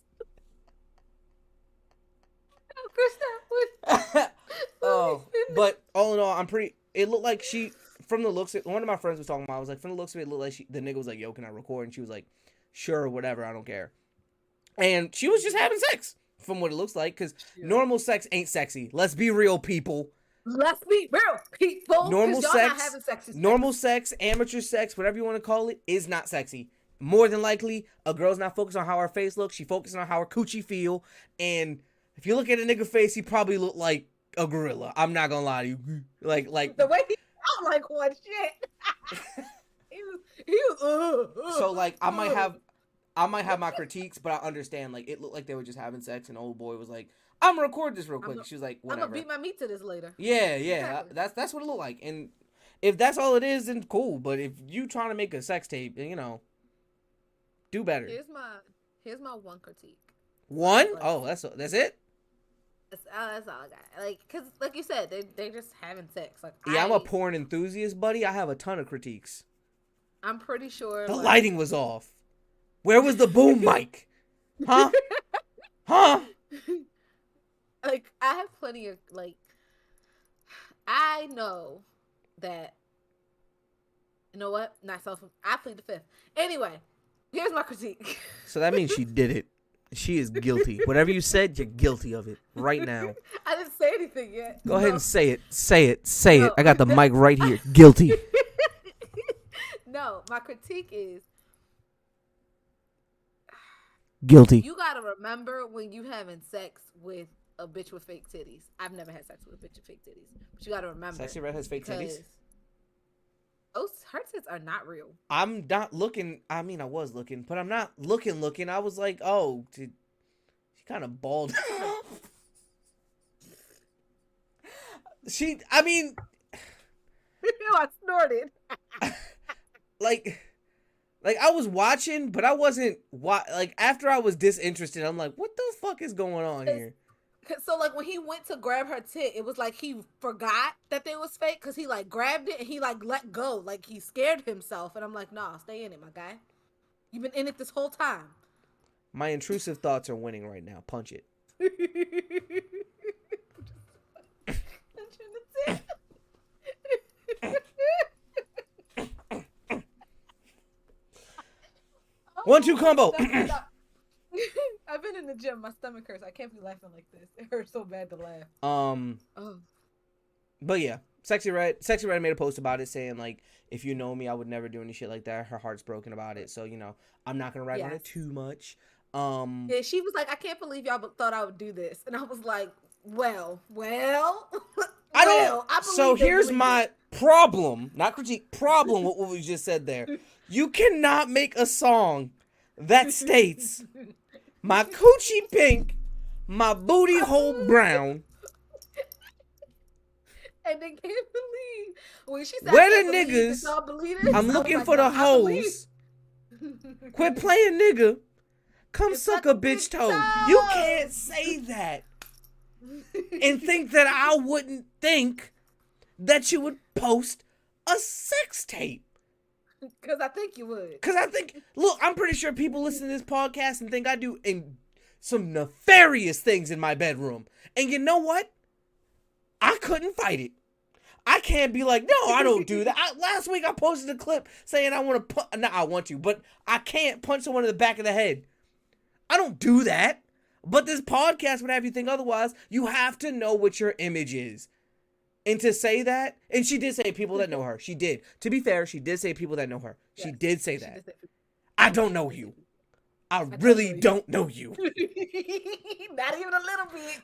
Oh, but all in all, it looked like she, from the looks, one of my friends was talking about, I was like, from the looks of it looked like the nigga was like, yo, can I record? And she was like, sure, whatever, I don't care. And she was just having sex, from what it looks like, because normal sex ain't sexy. Let's be real, people. Let's be real, people. Normal sex, amateur sex, whatever you want to call it, is not sexy. More than likely, a girl's not focused on how her face looks. She focusing on how her coochie feel. And if you look at a nigga face, he probably look like a gorilla. I'm not gonna lie to you. Like the way he sound like one shit. he was So like I might have my critiques, but I understand. Like it looked like they were just having sex, and old boy was like, I'm gonna record this real quick. She was like, whatever. I'm gonna beat my meat to this later. Yeah. Exactly. That's what it looked like. And if that's all it is, then cool. But if you trying to make a sex tape, then, you know, do better. Here's my one critique. One? Oh, that's it. That's all I got. Like, cause like you said, they just having sex. Like, yeah, I'm a porn enthusiast, buddy. I have a ton of critiques. I'm pretty sure the lighting was off. Where was the boom mic? Huh? Like, I have plenty of, like, I know that, you know what? I plead the fifth. Anyway, here's my critique. So that means she did it. She is guilty. Whatever you said, you're guilty of it right now. I didn't say anything yet. Go ahead and say it. Say it. I got the mic right here. Guilty. No, my critique is guilty. You gotta remember when you having sex with a bitch with fake titties. I've never had sex with a bitch with fake titties, but you gotta remember. Sexy Red has fake titties. Her tits are not real. I'm not looking. I mean, I was looking, but I'm not looking. I was like, oh, she kind of bald. I mean. I snorted. like I was watching, but I wasn't like after I was disinterested, I'm like, what the fuck is going on here? So like when he went to grab her tit, it was like he forgot that they was fake because he like grabbed it and he like let go, like he scared himself. And I'm like, nah, stay in it, my guy. You've been in it this whole time. My intrusive thoughts are winning right now. Punch it. Oh, 1-2 combo. I've been in the gym. My stomach hurts. I can't be laughing like this. It hurts so bad to laugh. Oh. But yeah, Sexy Red made a post about it saying like, if you know me, I would never do any shit like that. Her heart's broken about it, so you know I'm not gonna rag on it too much. Yeah, she was like, I can't believe y'all thought I would do this, and I was like, well. I don't. So here's my problem, not critique. Problem. What we just said there. You cannot make a song that states my coochie pink, my booty hole brown. And they can't believe when she said, "Where the niggas? I'm looking for the hoes. Quit playing, nigga. Come suck a bitch toe." You can't say that and think that I wouldn't think that you would post a sex tape. Because I think you would. Because I think, look, I'm pretty sure people listen to this podcast and think I do some nefarious things in my bedroom. And you know what? I couldn't fight it. I can't be like, no, I don't do that. Last week I posted a clip saying I want to I want to, but I can't punch someone in the back of the head. I don't do that. But this podcast would have you think otherwise. You have to know what your image is. And to say that, and she did say people that know her. She did. To be fair, she did say people that know her. She did say that. I don't know you. I really don't know you. Not even a little bit.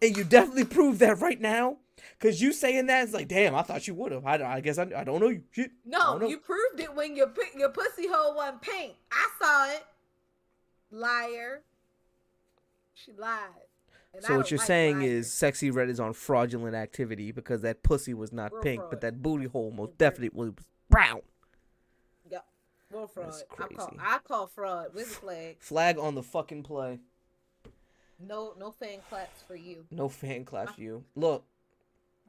And you definitely proved that right now. Because you saying that is like, damn, I thought you would have. I guess I don't know you. Shit. No, you proved it when your pussy hole wasn't pink. I saw it. Liar. She lied. So what you're saying is Sexy Red is on fraudulent activity because that pussy was not pink, but that booty hole most definitely was brown. Yep. Real fraud. I call fraud. Where's the flag? Flag on the fucking play. No fan claps for you. No fan claps for you. Look.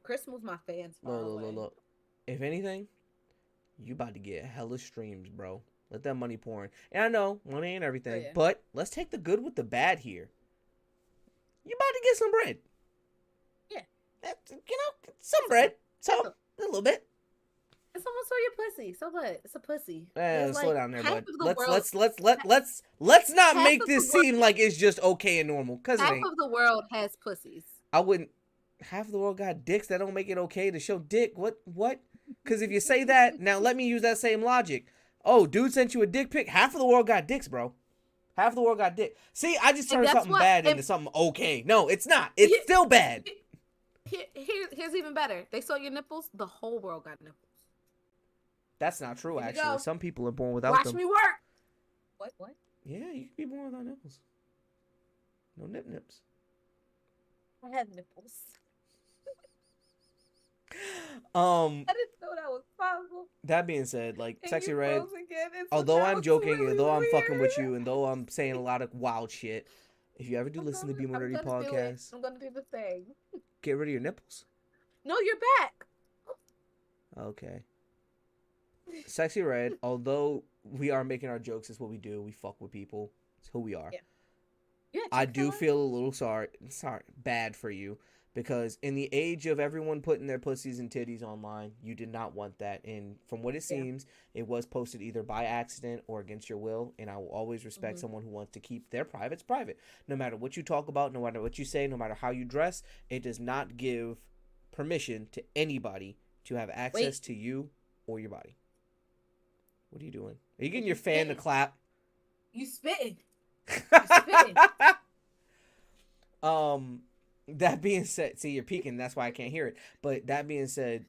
Chris moves my fans far away. Look. If anything, you about to get hella streams, bro. Let that money pour in. And I know, money ain't everything, but let's take the good with the bad here. You about to get some bread. Yeah. Some bread. So, a little bit. It's almost for your pussy. So what? It's a pussy. Slow down there, bud. Let's not make this seem like it's just okay and normal. Cause half of the world has pussies. I wouldn't. Half of the world got dicks. That don't make it okay to show dick. What? Because if you say that, now let me use that same logic. Oh, dude sent you a dick pic. Half of the world got dicks, bro. Half of the world got dick. See, I just turned something bad into something okay. No, it's not. It's still bad. Here's even better. They saw your nipples. The whole world got nipples. That's not true, actually. Some people are born without them. Watch me work. What? Yeah, you can be born without nipples. No nips. I have nipples. I didn't know that was possible. That being said, like Sexy Red, although I'm joking, really although I'm fucking with you, and though I'm saying a lot of wild shit, if you ever do listen to Bmore Nerdy Podcast, I'm gonna do the thing. Get rid of your nipples. No, you're back. Okay. Sexy Red, although we are making our jokes, it's what we do. We fuck with people. It's who we are. Yeah. I do feel a little bad for you. Because in the age of everyone putting their pussies and titties online, you did not want that. And from what it seems, it was posted either by accident or against your will. And I will always respect someone who wants to keep their privates private. No matter what you talk about, no matter what you say, no matter how you dress, it does not give permission to anybody to have access to you or your body. What are you doing? Are you getting your fan to clap? You spitting. That being said, see, you're peeking. That's why I can't hear it. But that being said,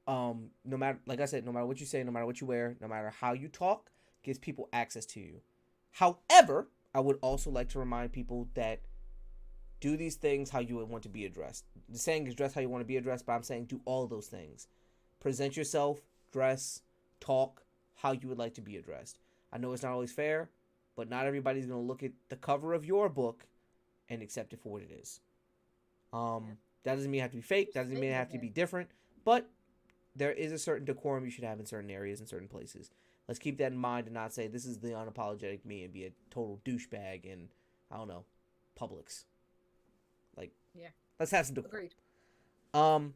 no matter, like I said, no matter what you say, no matter what you wear, no matter how you talk, gives people access to you. However, I would also like to remind people that do these things how you would want to be addressed. The saying is dress how you want to be addressed, but I'm saying do all those things. Present yourself, dress, talk how you would like to be addressed. I know it's not always fair, but not everybody's going to look at the cover of your book and accept it for what it is. That doesn't mean it have to be fake. That doesn't mean it have to be different. But there is a certain decorum you should have in certain areas and certain places. let's keep that in mind and not say this is the unapologetic me and be a total douchebag in, I don't know, Publix. Like, Yeah. let's have some decorum. Agreed.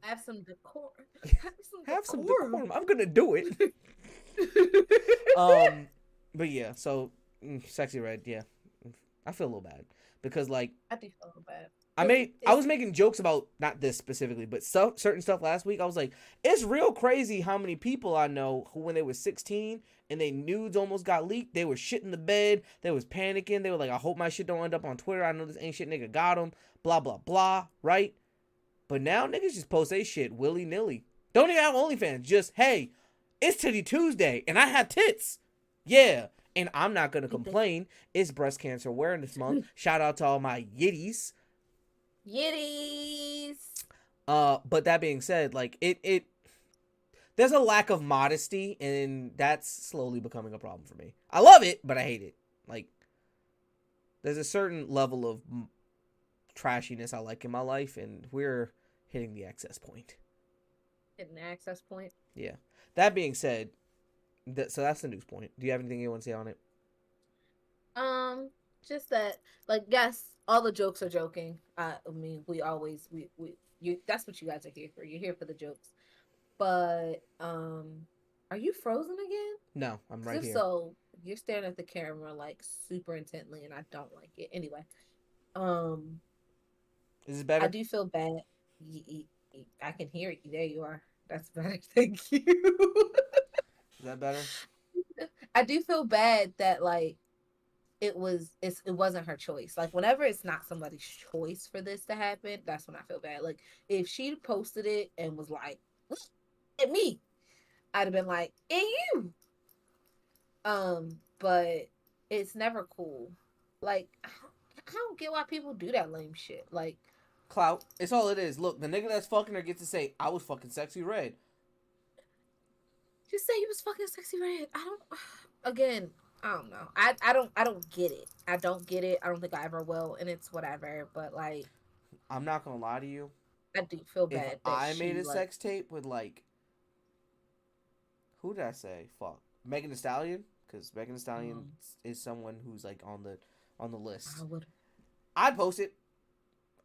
Have some decorum. Have some decorum. I'm gonna do it. But yeah, so Sexy Red, yeah, I feel a little bad because like I do feel a little bad. I was making jokes about not this specifically, but certain stuff last week. I was like, it's real crazy how many people I know who, when they were 16 and they nudes almost got leaked, they were shit in the bed, they was panicking, they were like, I hope my shit don't end up on Twitter. I know this ain't shit nigga got him, blah blah blah, right? But now niggas just post they shit willy nilly. Don't even have OnlyFans. Just hey, it's Titty Tuesday and I have tits. Yeah, and I'm not gonna complain. It's Breast Cancer Awareness Month. Shout out to all my yiddies. Yiddies. But that being said, like it there's a lack of modesty, and that's slowly becoming a problem for me. I love it, but I hate it. Like, there's a certain level of trashiness I like in my life, and we're hitting the excess point. Hitting the access point. Yeah. That being said, so that's the news point. Do you have anything you want to say on it? Just that, like, yes, all the jokes are joking. I mean, that's what you guys are here for. You're here for the jokes. But, are you frozen again? No, I'm right here. So you're staring at the camera like super intently, and I don't like it. Anyway, is it better? I do feel bad. I can hear you. There you are. That's better. Thank you. Is that better? I do feel bad that like it wasn't her choice. Like whenever it's not somebody's choice for this to happen, that's when I feel bad. Like if she posted it and was like, "Look at me," I'd have been like, "And you." But it's never cool. Like I don't get why people do that lame shit. Like clout. It's all it is. Look, the nigga that's fucking her gets to say, I was fucking Sexy Red. Just say you was fucking Sexy Red. I don't know. I don't get it. I don't get it. I don't think I ever will, and it's whatever. But like, I'm not gonna lie to you. I do feel bad. If I made a sex tape with like, who did I say? Fuck, Megan Thee Stallion, because Megan Thee Stallion is someone who's like on the list. I'd post it.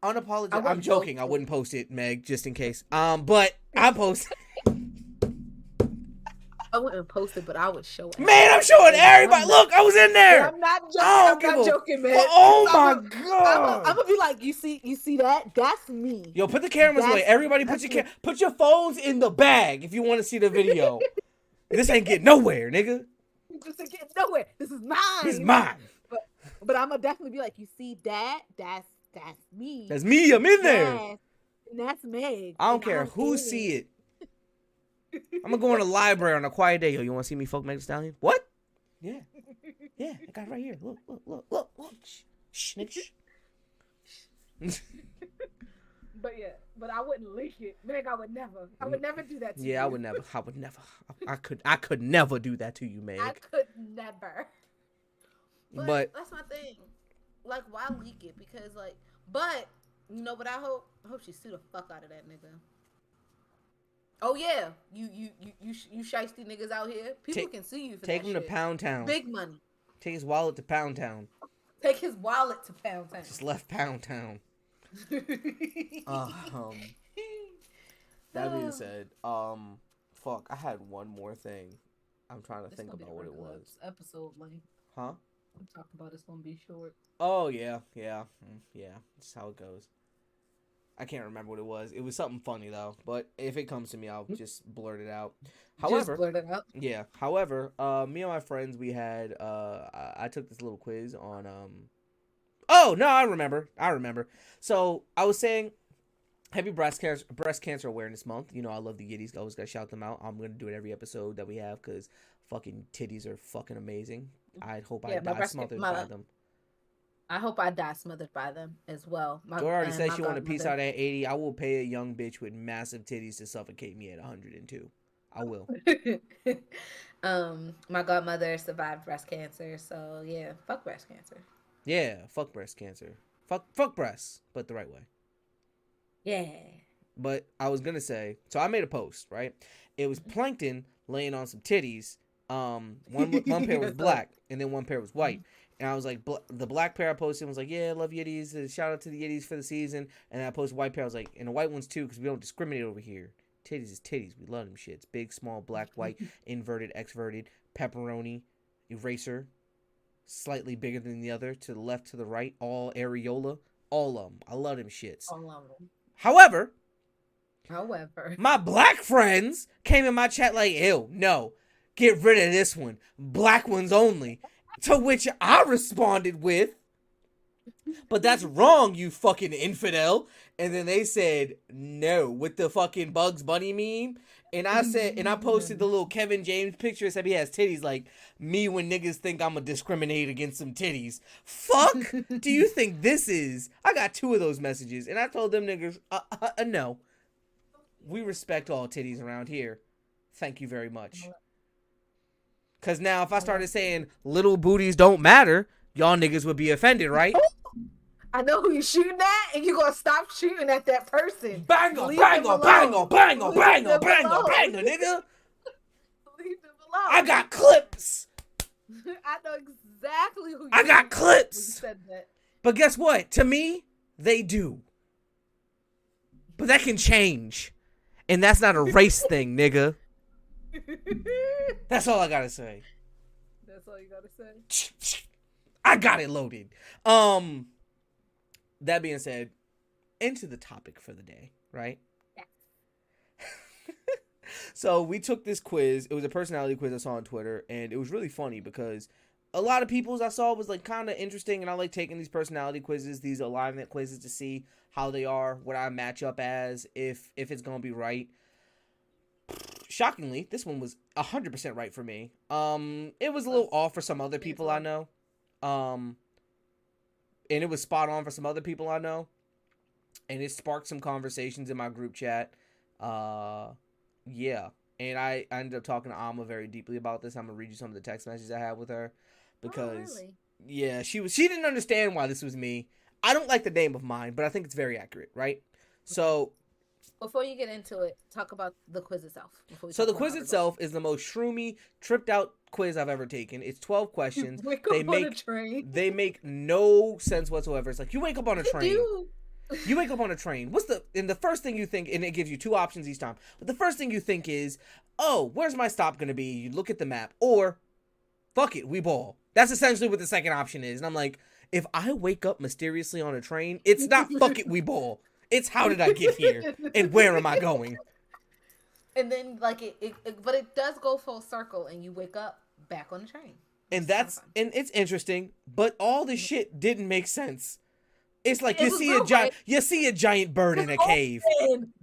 Unapologetic. I'm joking. I wouldn't post it, Meg, just in case. But I post. I wouldn't post it, but I would show it. Man, I'm showing everybody. Look, I was in there. I'm not joking. I'm not joking, man. Oh my god. I'm gonna be like, you see that? That's me. Yo, put the cameras away. Everybody, put your phones in the bag if you want to see the video. This ain't getting nowhere, nigga. This ain't getting nowhere. This is mine. This is mine. But I'm gonna definitely be like, you see that? That's me. That's me. I'm in there. And that's Meg. I don't care who see it. I'm gonna go in the library on a quiet day. Yo, you want to see me fuck Megan Thee Stallion? What? Yeah, I got it right here. Look. Shh, nigga. But I wouldn't leak it, Meg. I would never do that to you. Yeah, I would never. I could never do that to you, Meg. I could never. But that's my thing. Like, why leak it? Because but you know what I hope? I hope she sue the fuck out of that nigga. Oh yeah, you shiesty niggas out here. People can sue you for that. Take him to Pound Town. Big money. Take his wallet to Pound Town. Take his wallet to Pound Town. Just left Pound Town. That being said, fuck, I had one more thing. I'm trying to think about what it was. Episode length. Huh? I'm talking about it's gonna be short. Oh yeah. That's how it goes. I can't remember what it was. It was something funny though. But if it comes to me, I'll just blurt it out. However, just blurt it out. Yeah. However, me and my friends, we had I took this little quiz on Oh no, I remember. So I was saying, Happy Breast Cancer Awareness Month. You know, I love the Yiddies. Always gotta shout them out. I'm gonna do it every episode that we have because fucking titties are fucking amazing. I hope I die smothered by them. I hope I die smothered by them as well. Joy already said she wanted to peace out at 80. I will pay a young bitch with massive titties to suffocate me at 102. I will. My godmother survived breast cancer, so yeah, fuck breast cancer. Yeah, fuck breast cancer. Fuck breasts, but the right way. Yeah. But I was gonna say, so I made a post, right? It was Plankton laying on some titties, One pair was black, and then one pair was white. And I was like, the black pair I posted was like, yeah, I love Yitties. Shout out to the Yitties for the season. And then I posted white pair. I was like, and the white ones too, because we don't discriminate over here. Titties is titties. We love them shits. Big, small, black, white, inverted, exverted, pepperoni, eraser, slightly bigger than the other, to the left, to the right, all areola, all of them. I love them shits. All of them. However, my black friends came in my chat like, ew, no, get rid of this one. Black ones only. To which I responded with, but that's wrong, you fucking infidel. And then they said, no, with the fucking Bugs Bunny meme. And I said, and I posted the little Kevin James picture. Except he has titties, like me when niggas think I'm gonna discriminate against some titties. Fuck do you think this is? I got 2 of those messages. And I told them niggas, no. We respect all titties around here. Thank you very much. Because now if I started saying little booties don't matter, y'all niggas would be offended, right? I know who you're shooting at, and you're going to stop shooting at that person. Banger, banger, banger, banger, banger, banger, banger, nigga. Leave them alone. I got clips. I know exactly who I got clips. said that. But guess what? To me, they do. But that can change. And that's not a race thing, nigga. That's all I gotta say. That's all you gotta say? I got it loaded. That being said, into the topic for the day, right? Yeah. So we took this quiz. It was a personality quiz I saw on Twitter, and it was really funny because a lot of people's I saw was like kind of interesting, and I like taking these personality quizzes, these alignment quizzes, to see how they are, what I match up as, if it's gonna be right. Shockingly, this one was 100% right for me. It was a little off for some other people I know. And it was spot on for some other people I know. And it sparked some conversations in my group chat. Yeah. And I ended up talking to Alma very deeply about this. I'm going to read you some of the text messages I had with her. Because, yeah, she didn't understand why this was me. I don't like the name of mine, but I think it's very accurate, right? So, before you get into it, talk about the quiz itself. So the quiz itself is the most shroomy, tripped out quiz I've ever taken. It's 12 questions. They make no sense whatsoever. It's like you wake up on a train. You wake up on a train. And the first thing you think, and it gives you 2 options each time. But the first thing you think is, oh, where's my stop gonna be? You look at the map, or fuck it, we ball. That's essentially what the second option is. And I'm like, if I wake up mysteriously on a train, it's not fuck it, we ball. It's how did I get here and where am I going? And then like but it does go full circle and you wake up back on the train. And it's interesting, but all the shit didn't make sense. It's like you see a giant bird in a cave.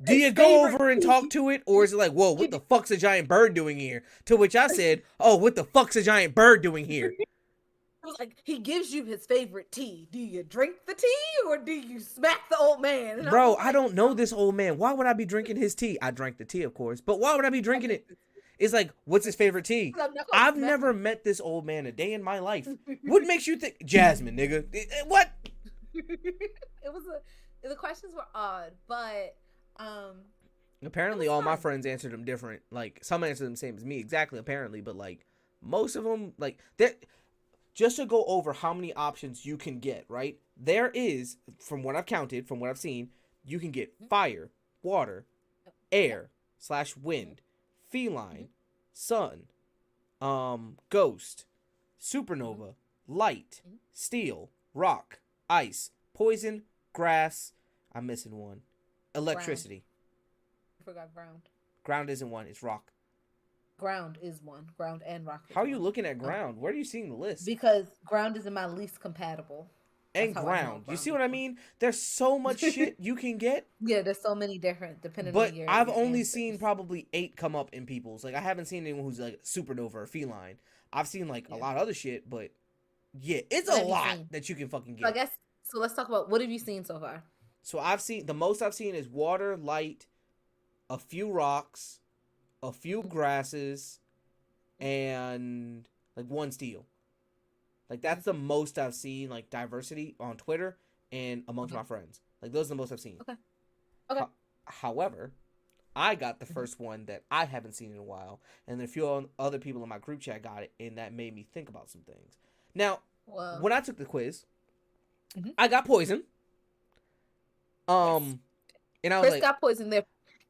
Do you go over and talk to it, or is it like, whoa, what the fuck's a giant bird doing here? To which I said, oh, what the fuck's a giant bird doing here? It was like, he gives you his favorite tea. Do you drink the tea or do you smack the old man? And bro, I don't know this old man. Why would I be drinking his tea? I drank the tea, of course. But why would I be drinking it? It's like, what's his favorite tea? I've never met this old man a day in my life. What makes you think? Jasmine, nigga. What? The questions were odd, but apparently all my friends answered them different. Like, some answered them same as me, exactly, apparently. But, like, most of them, like, just to go over how many options you can get, right? There is, from what I've counted, from what I've seen, you can get fire, water, air / wind, feline, sun, ghost, supernova, light, steel, rock, ice, poison, grass. I'm missing one. Electricity. I forgot ground. Ground isn't one. It's rock. Ground is one. Ground and rock. How are you looking at ground? Where are you seeing the list? Because ground is in my least compatible. And ground. You see what I mean? There's so much shit you can get. Yeah, there's so many different depending on your. But I've only seen probably 8 come up in people's. Like, I haven't seen anyone who's like supernova or feline. I've seen like a lot of other shit, but yeah, it's a lot that you can fucking get. So I guess so. Let's talk about what have you seen so far? So the most I've seen is water, light, a few rocks, a few grasses, and like 1 steel. Like, that's the most I've seen, like, diversity on Twitter and amongst my friends. Like, those are the most I've seen. Okay. However, I got the first one that I haven't seen in a while, and then a few other people in my group chat got it, and that made me think about some things. Now, Well, when I took the quiz, Mhm. I got poison. Yes. And I was Chris like, got poisoned there.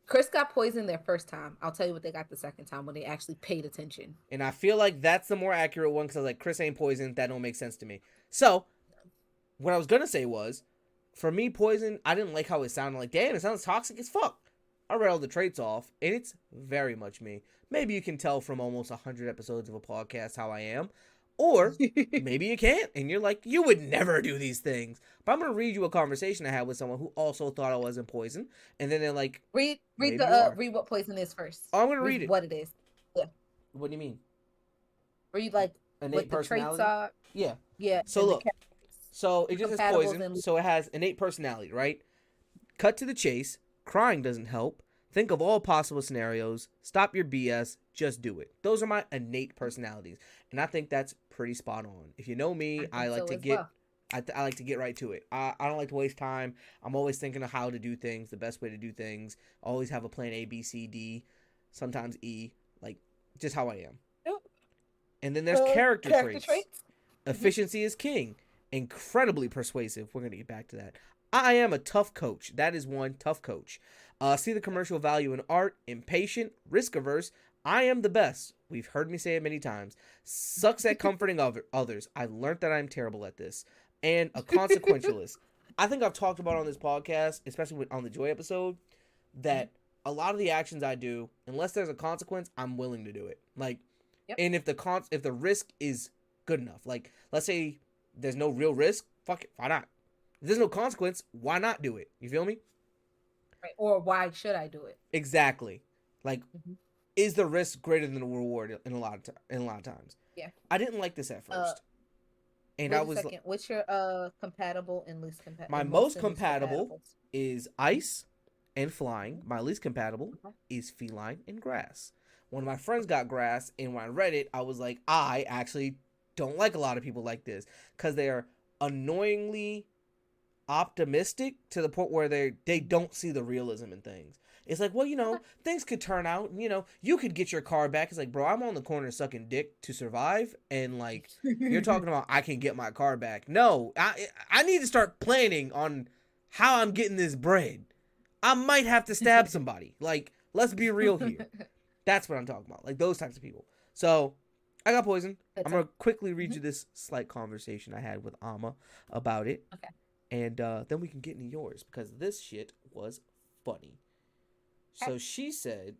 Chris got poisoned their first time. I'll tell you what they got the second time when they actually paid attention. and I feel like that's the more accurate one because I was like, Chris ain't poisoned. That don't make sense to me. So, what I was gonna say was, for me, poison, I didn't like how it sounded. Like, damn, it sounds toxic as fuck. I read all the traits off, and it's very much me. Maybe you can tell from almost 100 episodes of a podcast how I am. Or maybe you can't, and you're like, you would never do these things. But I'm going to read you a conversation I had with someone who also thought I wasn't poison. And then they're like, read maybe the you are. read what poison is first. Oh, I'm going to read it. What it is. Yeah. What do you mean? Read like Innate what the personality? traits are. Yeah. Yeah. So and the look, so it just has compatibles poison. and- So it has innate personality, right? Cut to the chase. Crying doesn't help. Think of all possible scenarios. Stop your BS. Just do it. Those are my innate personalities, and I think that's pretty spot on. If you know me, I like to get, I like to get right to it. I don't like to waste time. I'm always thinking of how to do things, the best way to do things. Always have a plan A, B, C, D, sometimes E, like just how I am. Yep. And then there's character traits. Mm-hmm. Efficiency is king. Incredibly persuasive. We're gonna get back to that. I am a tough coach. That is one tough coach. See the commercial value in art. Impatient. Risk averse. I am the best. We've heard me say it many times. Sucks at comforting others. I learned that I'm terrible at this. And a consequentialist. I think I've talked about on this podcast, especially on the Joy episode, that a lot of the actions I do, unless there's a consequence, I'm willing to do it. Like, Yep. and if the risk is good enough, like let's say there's no real risk, fuck it, why not? If there's no consequence, why not do it? You feel me? Right. Or why should I do it? Exactly. Like, Mhm. is the risk greater than the reward in a lot of times? Yeah. I didn't like this at first, and Wait I a was second. What's your compatible and least compatible? my most compatible is ice and flying. My least compatible Okay. is feline and grass. One of my friends got grass, and when I read it, I was like, I actually don't like a lot of people like this because they are annoyingly optimistic to the point where they don't see the realism in things. It's like, well, things could turn out, you could get your car back. It's like, bro, I'm on the corner sucking dick to survive, and like you're talking about I can get my car back. No, I need to start planning on how I'm getting this bread. I might have to stab somebody. Like, let's be real here. That's what I'm talking about. Like those types of people. So I got poisoned. I'm gonna quickly read you this slight conversation I had with Amma about it. Okay. And then we can get into yours because this shit was funny. So she said,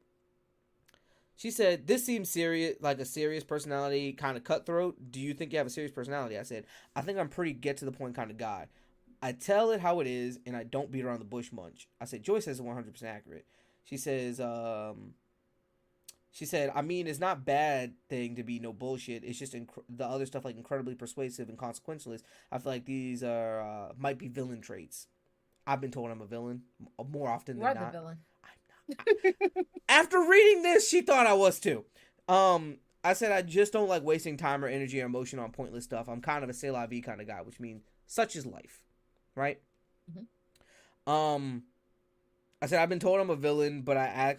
this seems serious, like a serious personality, kind of cutthroat. Do you think you have a serious personality? I said, I think I'm pretty get to the point kind of guy. I tell it how it is, and I don't beat around the bush much. I said, Joyce says 100% accurate. She says, I mean, it's not bad thing to be no bullshit. It's just the other stuff like incredibly persuasive and consequentialist. I feel like these are might be villain traits. I've been told I'm a villain more often than not. The villain. After reading this, she thought I was too. I said I just don't like wasting time or energy or emotion on pointless stuff. I'm kind of a c'est la vie kind of guy, which means such is life, right? Mm-hmm. I said I've been told I'm a villain, but I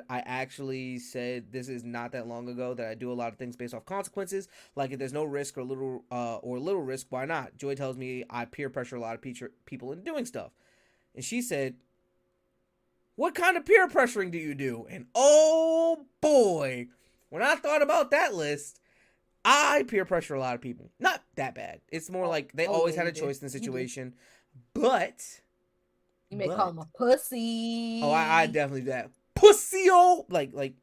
actually said this is not that long ago that I do a lot of things based off consequences. Like if there's no risk or little risk, why not? Joy tells me I peer pressure a lot of people into doing stuff, and she said, what kind of peer pressuring do you do? And oh boy, when I thought about that list, I peer pressure a lot of people. Not that bad. It's more like they always had a choice in the situation, but. You may call him a pussy. Oh, I definitely do that. Pussy-o! Like.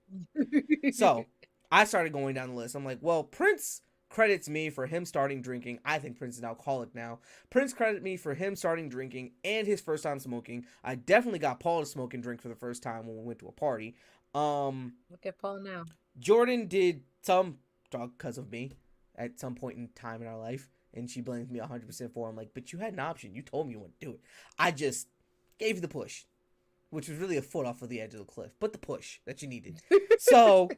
So, I started going down the list. I'm like, well, Prince credits me for him starting drinking. I think Prince is an alcoholic now. Prince credits me for him starting drinking and his first time smoking. I definitely got Paul to smoke and drink for the first time when we went to a party. Look at Paul now. Jordan did some drug because of me at some point in time in our life. And she blames me 100% for it. I'm like, but you had an option. You told me you wouldn't do it. I just gave you the push, which was really a foot off of the edge of the cliff, but the push that you needed. So,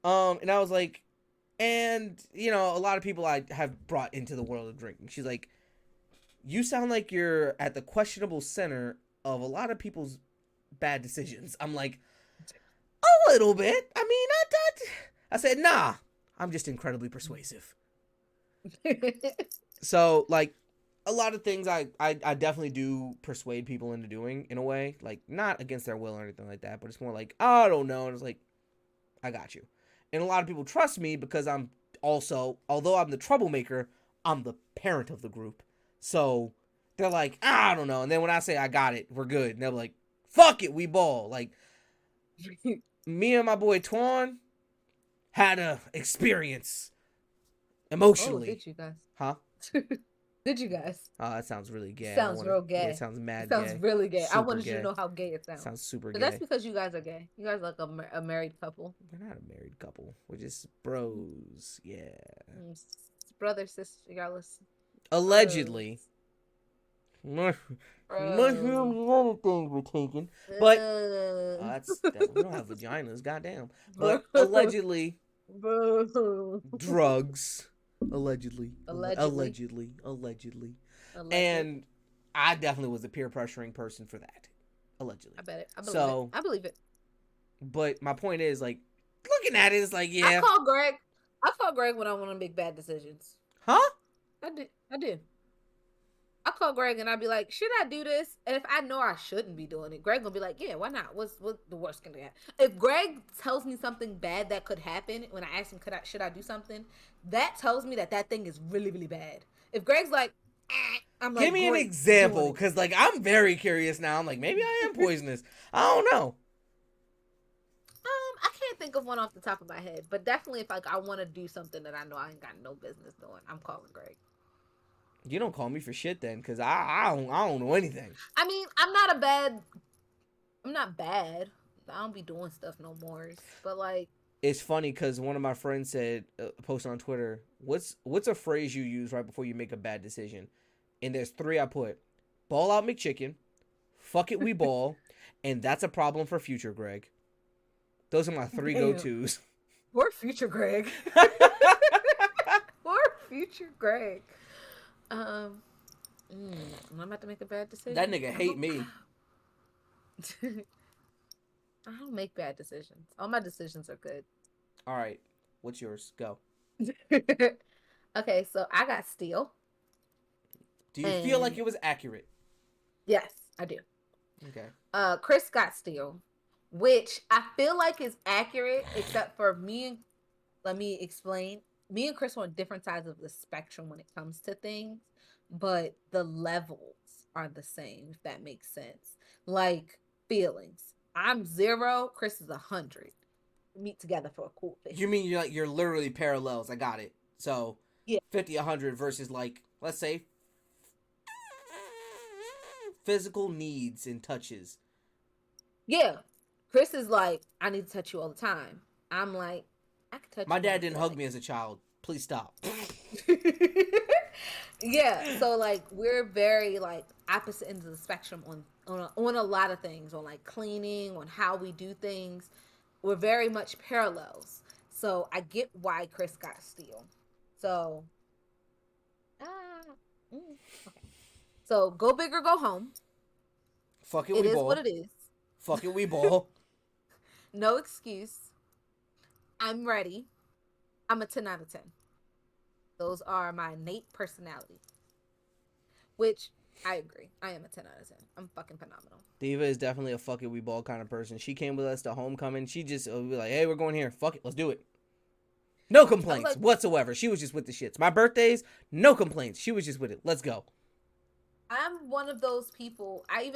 and I was like, and a lot of people I have brought into the world of drinking. She's like, you sound like you're at the questionable center of a lot of people's bad decisions. I'm like, A little bit. I mean, I said, nah, I'm just incredibly persuasive. So, like, a lot of things I definitely do persuade people into doing in a way. Like, not against their will or anything like that, but it's more like, I don't know. And it's like, I got you. And a lot of people trust me because I'm also, although I'm the troublemaker, I'm the parent of the group. So they're like, I don't know. And then when I say I got it, we're good. And they're like, fuck it, we ball. Like, me and my boy Twan had a experience emotionally. Oh, did you guys? Huh? Did you guys? Oh, that sounds really gay. Sounds real gay. Yeah, it sounds mad it sounds gay. really gay. I Super wanted you gay. to know how gay it sounds. Sounds super But gay. that's because you guys are gay. You guys are like a married couple. We're not a married couple. We're just bros. Yeah. Brother, sister, y'all listen. Allegedly. Much other things we're taking. But we don't have vaginas, goddamn. But allegedly drugs. Allegedly. And I definitely was a peer pressuring person for that. Allegedly. I bet it. I believe it. But my point is, like, looking at it, it's like, yeah. I call Greg when I want to make bad decisions. Huh? I do. I call Greg and I'd be like, should I do this? And if I know I shouldn't be doing it, Greg gonna be like, yeah, why not? What's the worst gonna happen? If Greg tells me something bad that could happen when I ask him, should I do something? That tells me that thing is really, really bad. If Greg's like, I'm like, give me an example, because like I'm very curious now. I'm like, maybe I am poisonous. I don't know. I can't think of one off the top of my head, but definitely if like I want to do something that I know I ain't got no business doing, I'm calling Greg. You don't call me for shit then, because I don't know anything. I mean, I'm not bad. I don't be doing stuff no more. But like, it's funny because one of my friends said, posted on Twitter, what's a phrase you use right before you make a bad decision? And there's 3 I put: ball out McChicken, fuck it we ball, and that's a problem for future Greg. Those are my 3 go-tos. Poor future Greg. Poor future Greg. I'm about to make a bad decision. That nigga hate me. I don't make bad decisions. All my decisions are good. All right. What's yours? Go. Okay, so I got Steel. Do you feel like it was accurate? Yes, I do. Okay. Chris got Steel, which I feel like is accurate, except for me and, let me explain. Me and Chris are on different sides of the spectrum when it comes to things, but the levels are the same, if that makes sense. Like feelings. I'm 0, Chris is 100. We meet together for a cool thing. You mean you're literally parallels. I got it. So yeah, 50, 100 versus like, let's say, physical needs and touches. Yeah. Chris is like, I need to touch you all the time. I'm like, I can touch you. My dad didn't hug me as a child. Please stop. Yeah, so like we're very like opposite ends of the spectrum on a lot of things, on like cleaning, on how we do things. We're very much parallels. So I get why Chris got Steel. So okay. So go big or go home. Fuck it, we ball. It is what it is. Fuck it, we ball. No excuse. I'm ready. I'm a 10 out of 10. Those are my innate personality. Which, I agree. I am a 10 out of 10. I'm fucking phenomenal. Diva is definitely a fuck it, we ball kind of person. She came with us to homecoming. She just would be like, hey, we're going here. Fuck it, let's do it. No complaints whatsoever. She was just with the shits. My birthdays, no complaints. She was just with it. Let's go. I'm one of those people. I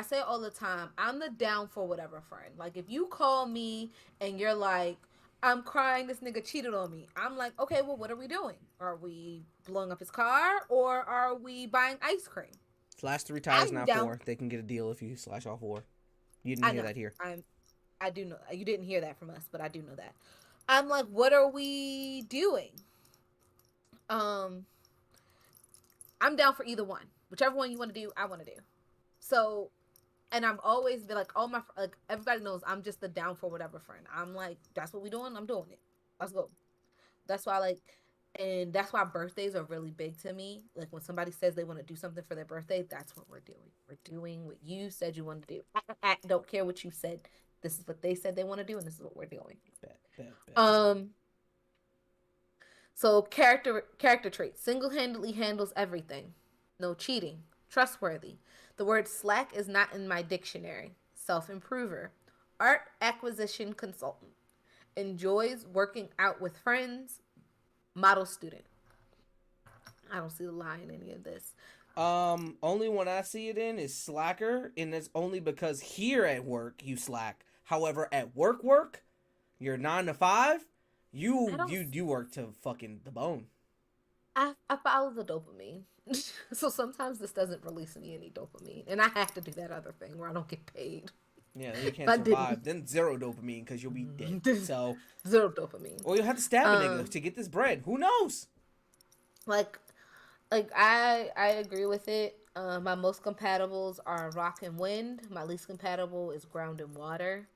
say it all the time. I'm the down for whatever friend. Like, if you call me and you're like, I'm crying, this nigga cheated on me. I'm like, okay, well, what are we doing? Are we blowing up his car or are we buying ice cream? Slash 3 tires, not 4. They can get a deal if you slash all 4. You didn't hear that here. I do know. You didn't hear that from us, but I do know that. I'm like, what are we doing? I'm down for either one. Whichever one you want to do, I want to do. So, and I'm always been like, all my, like, everybody knows I'm just the down for whatever friend. I'm like, that's what we doing. I'm doing it. Let's go. That's why, and that's why birthdays are really big to me. Like, when somebody says they want to do something for their birthday, that's what we're doing. We're doing what you said you wanted to do. I don't care what you said. This is what they said they want to do, and this is what we're doing. Bet. So character traits: single-handedly handles everything, no cheating, trustworthy. The word slack is not in my dictionary. Self-improver, art acquisition consultant, enjoys working out with friends, model student. I don't see the lie in any of this. Only one I see it in is slacker, and it's only because here at work you slack. However, at work, you're 9 to 5. You work to fucking the bone. I follow the dopamine. So sometimes this doesn't release me any dopamine. And I have to do that other thing where I don't get paid. Yeah, you can't survive. Then zero dopamine because you'll be dead. So zero dopamine. Or you'll have to stab a nigga to get this bread. Who knows? Like I agree with it. My most compatibles are rock and wind. My least compatible is ground and water.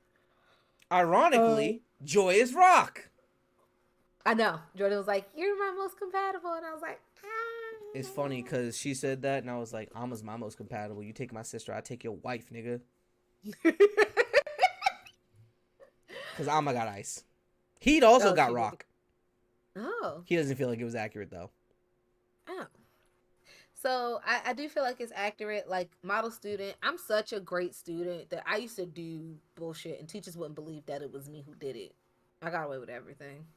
Ironically, Joy is rock. I know. Jordan was like, "You're my most compatible," and I was like, "Ah." It's funny because she said that, and I was like, "Alma's my most compatible. You take my sister, I take your wife, nigga." Because Alma got ice. He'd also got rock. Oh. He doesn't feel like it was accurate though. Oh. So I do feel like it's accurate. Like model student, I'm such a great student that I used to do bullshit and teachers wouldn't believe that it was me who did it. I got away with everything.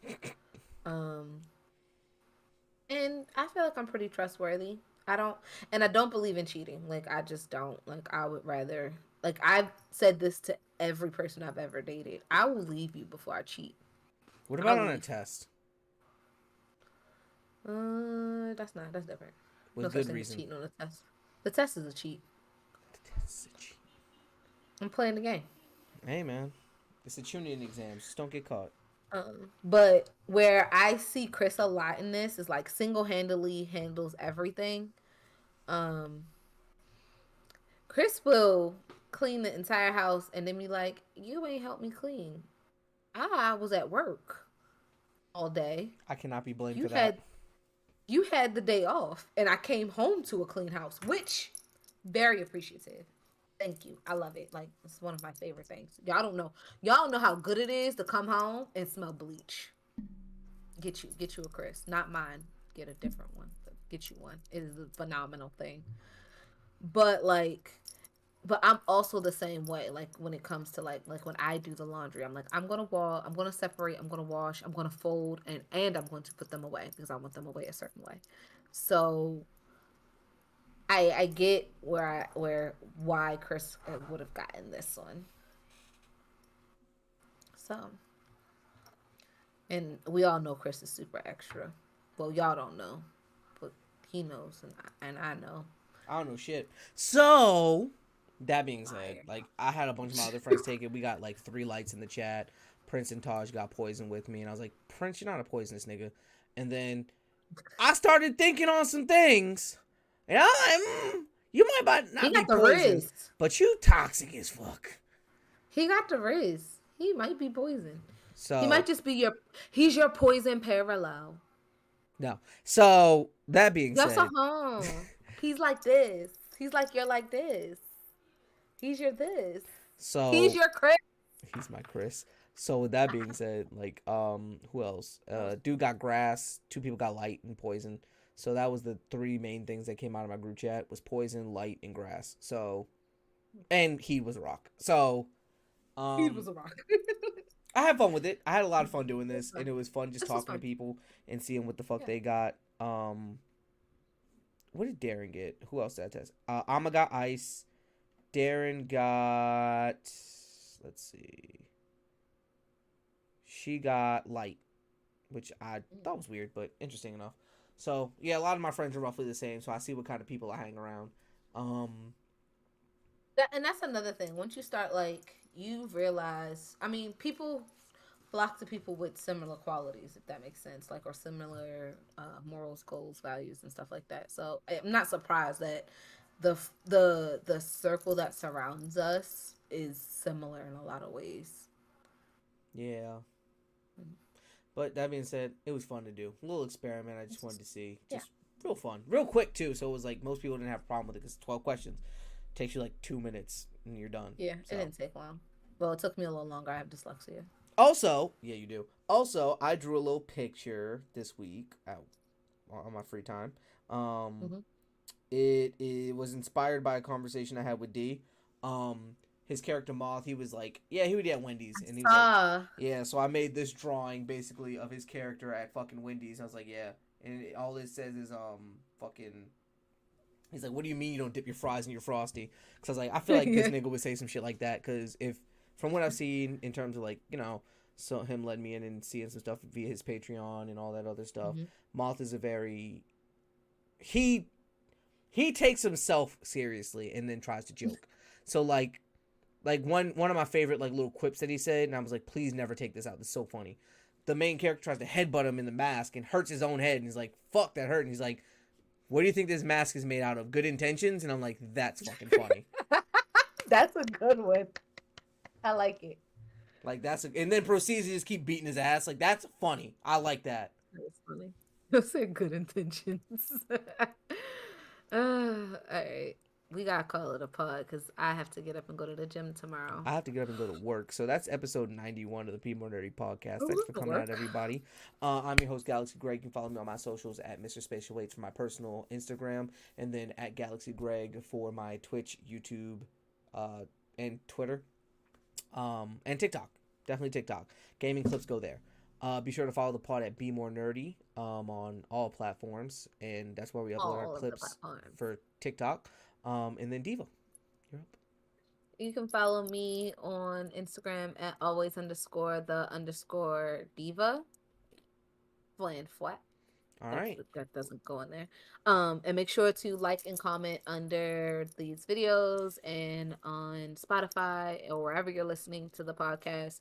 And I feel like I'm pretty trustworthy. I don't believe in cheating. Like I just don't. Like I would rather, like I've said this to every person I've ever dated. I will leave you before I cheat. What about on a test? That's different. With good reason. Cheating on the test. The test is a cheat. The test is a cheat. I'm playing the game. Hey man, it's a tuning exam. Just don't get caught. But where I see Chris a lot in this is like single-handedly handles everything. Chris will clean the entire house and then be like, "You ain't helped me clean. I was at work all day. I cannot be blamed for that. You had the day off, and I came home to a clean house," which very appreciative. Thank you. I love it. Like it's one of my favorite things. Y'all don't know how good it is to come home and smell bleach. Get you a Chris, not mine. Get a different one. But get you one. It is a phenomenal thing. But I'm also the same way. Like when it comes to like when I do the laundry, I'm like I'm gonna separate, I'm gonna wash, I'm gonna fold, and I'm going to put them away because I want them away a certain way. So I get why Chris would have gotten this one. So, and we all know Chris is super extra. Well, y'all don't know, but he knows, and I know. I don't know shit. So that being said, like I had a bunch of my other friends take it. We got like 3 lights in the chat. Prince and Taj got poisoned with me, and I was like, Prince, you're not a poisonous nigga. And then I started thinking on some things. And you might not be poisoned, but you toxic as fuck. He got the Riz. He might be poisoned. So he might just be he's your poison parallel. No. So that being said, he's like this. He's like you're like this. He's your this. So he's your Chris. He's my Chris. So with that being said, like who else? Dude got grass. 2 people got light and poison. So that was the 3 main things that came out of my group chat was poison, light, and grass. So, and heat was a rock. So, heat was a rock. I had fun with it. I had a lot of fun doing this, and it was fun just talking to people and seeing what the fuck they got. What did Darren get? Who else did I test? Amma got ice. Darren got, let's see. She got light, which I thought was weird, but interesting enough. So, yeah, a lot of my friends are roughly the same, so I see what kind of people I hang around. And that's another thing. Once you start, like, you realize, I mean, people flock to people with similar qualities, if that makes sense, like, or similar morals, goals, values, and stuff like that. So, I'm not surprised that the circle that surrounds us is similar in a lot of ways. Yeah. But that being said, it was fun to do. A little experiment I just wanted to see. Just real fun. Real quick, too. So it was like most people didn't have a problem with it because 12 questions. Takes you like 2 minutes and you're done. Yeah, so. It didn't take long. Well, it took me a little longer. I have dyslexia. Also, yeah, you do. Also, I drew a little picture this week out on my free time. Um, Mm-hmm. it was inspired by a conversation I had with D. His character Moth, he was like, yeah, he would eat at Wendy's, and he was like, Ah, yeah. So I made this drawing basically of his character at fucking Wendy's. I was like, yeah, and all it says is fucking. He's like, what do you mean you don't dip your fries in your Frosty? Because I was like, I feel like this nigga would say some shit like that. Because if, from what I've seen in terms of like, so him letting me in and seeing some stuff via his Patreon and all that other stuff, mm-hmm. Moth is a very, he takes himself seriously and then tries to joke. So like one of my favorite like little quips that he said, and I was like, please never take this out. This is so funny. The main character tries to headbutt him in the mask and hurts his own head, and he's like, fuck, that hurt. And he's like, what do you think this mask is made out of? Good intentions? And I'm like, that's fucking funny. That's a good one. I like it. Like, and then proceeds to just keep beating his ass. Like, that's funny. I like that. That's funny. Those are good intentions. All right. We gotta call it a pod because I have to get up and go to the gym tomorrow. I have to get up and go to work. So that's episode 91 of the Bmore Nerdy Podcast. Oh, Thanks for coming work. out, everybody. I'm your host, Galaxy Greg. You can follow me on my socials at Mr. Spatial Waits for my personal Instagram, and then at Galaxy Greg for my Twitch, YouTube, and Twitter, and TikTok. Definitely TikTok. Gaming clips go there. Be sure to follow the pod at Bmore Nerdy on all platforms, and that's where we upload our clips for TikTok. And then Diva, you're up. You can follow me on Instagram at always_the_diva. Flan flat. All right. That doesn't go in there. And make sure to like and comment under these videos and on Spotify or wherever you're listening to the podcast.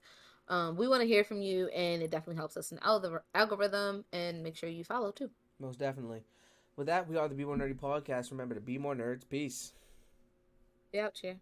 We want to hear from you, and it definitely helps us in the algorithm. And make sure you follow too. Most definitely. With that, we are the Be More Nerdy Podcast. Remember to be more nerds. Peace. Be out, cheer.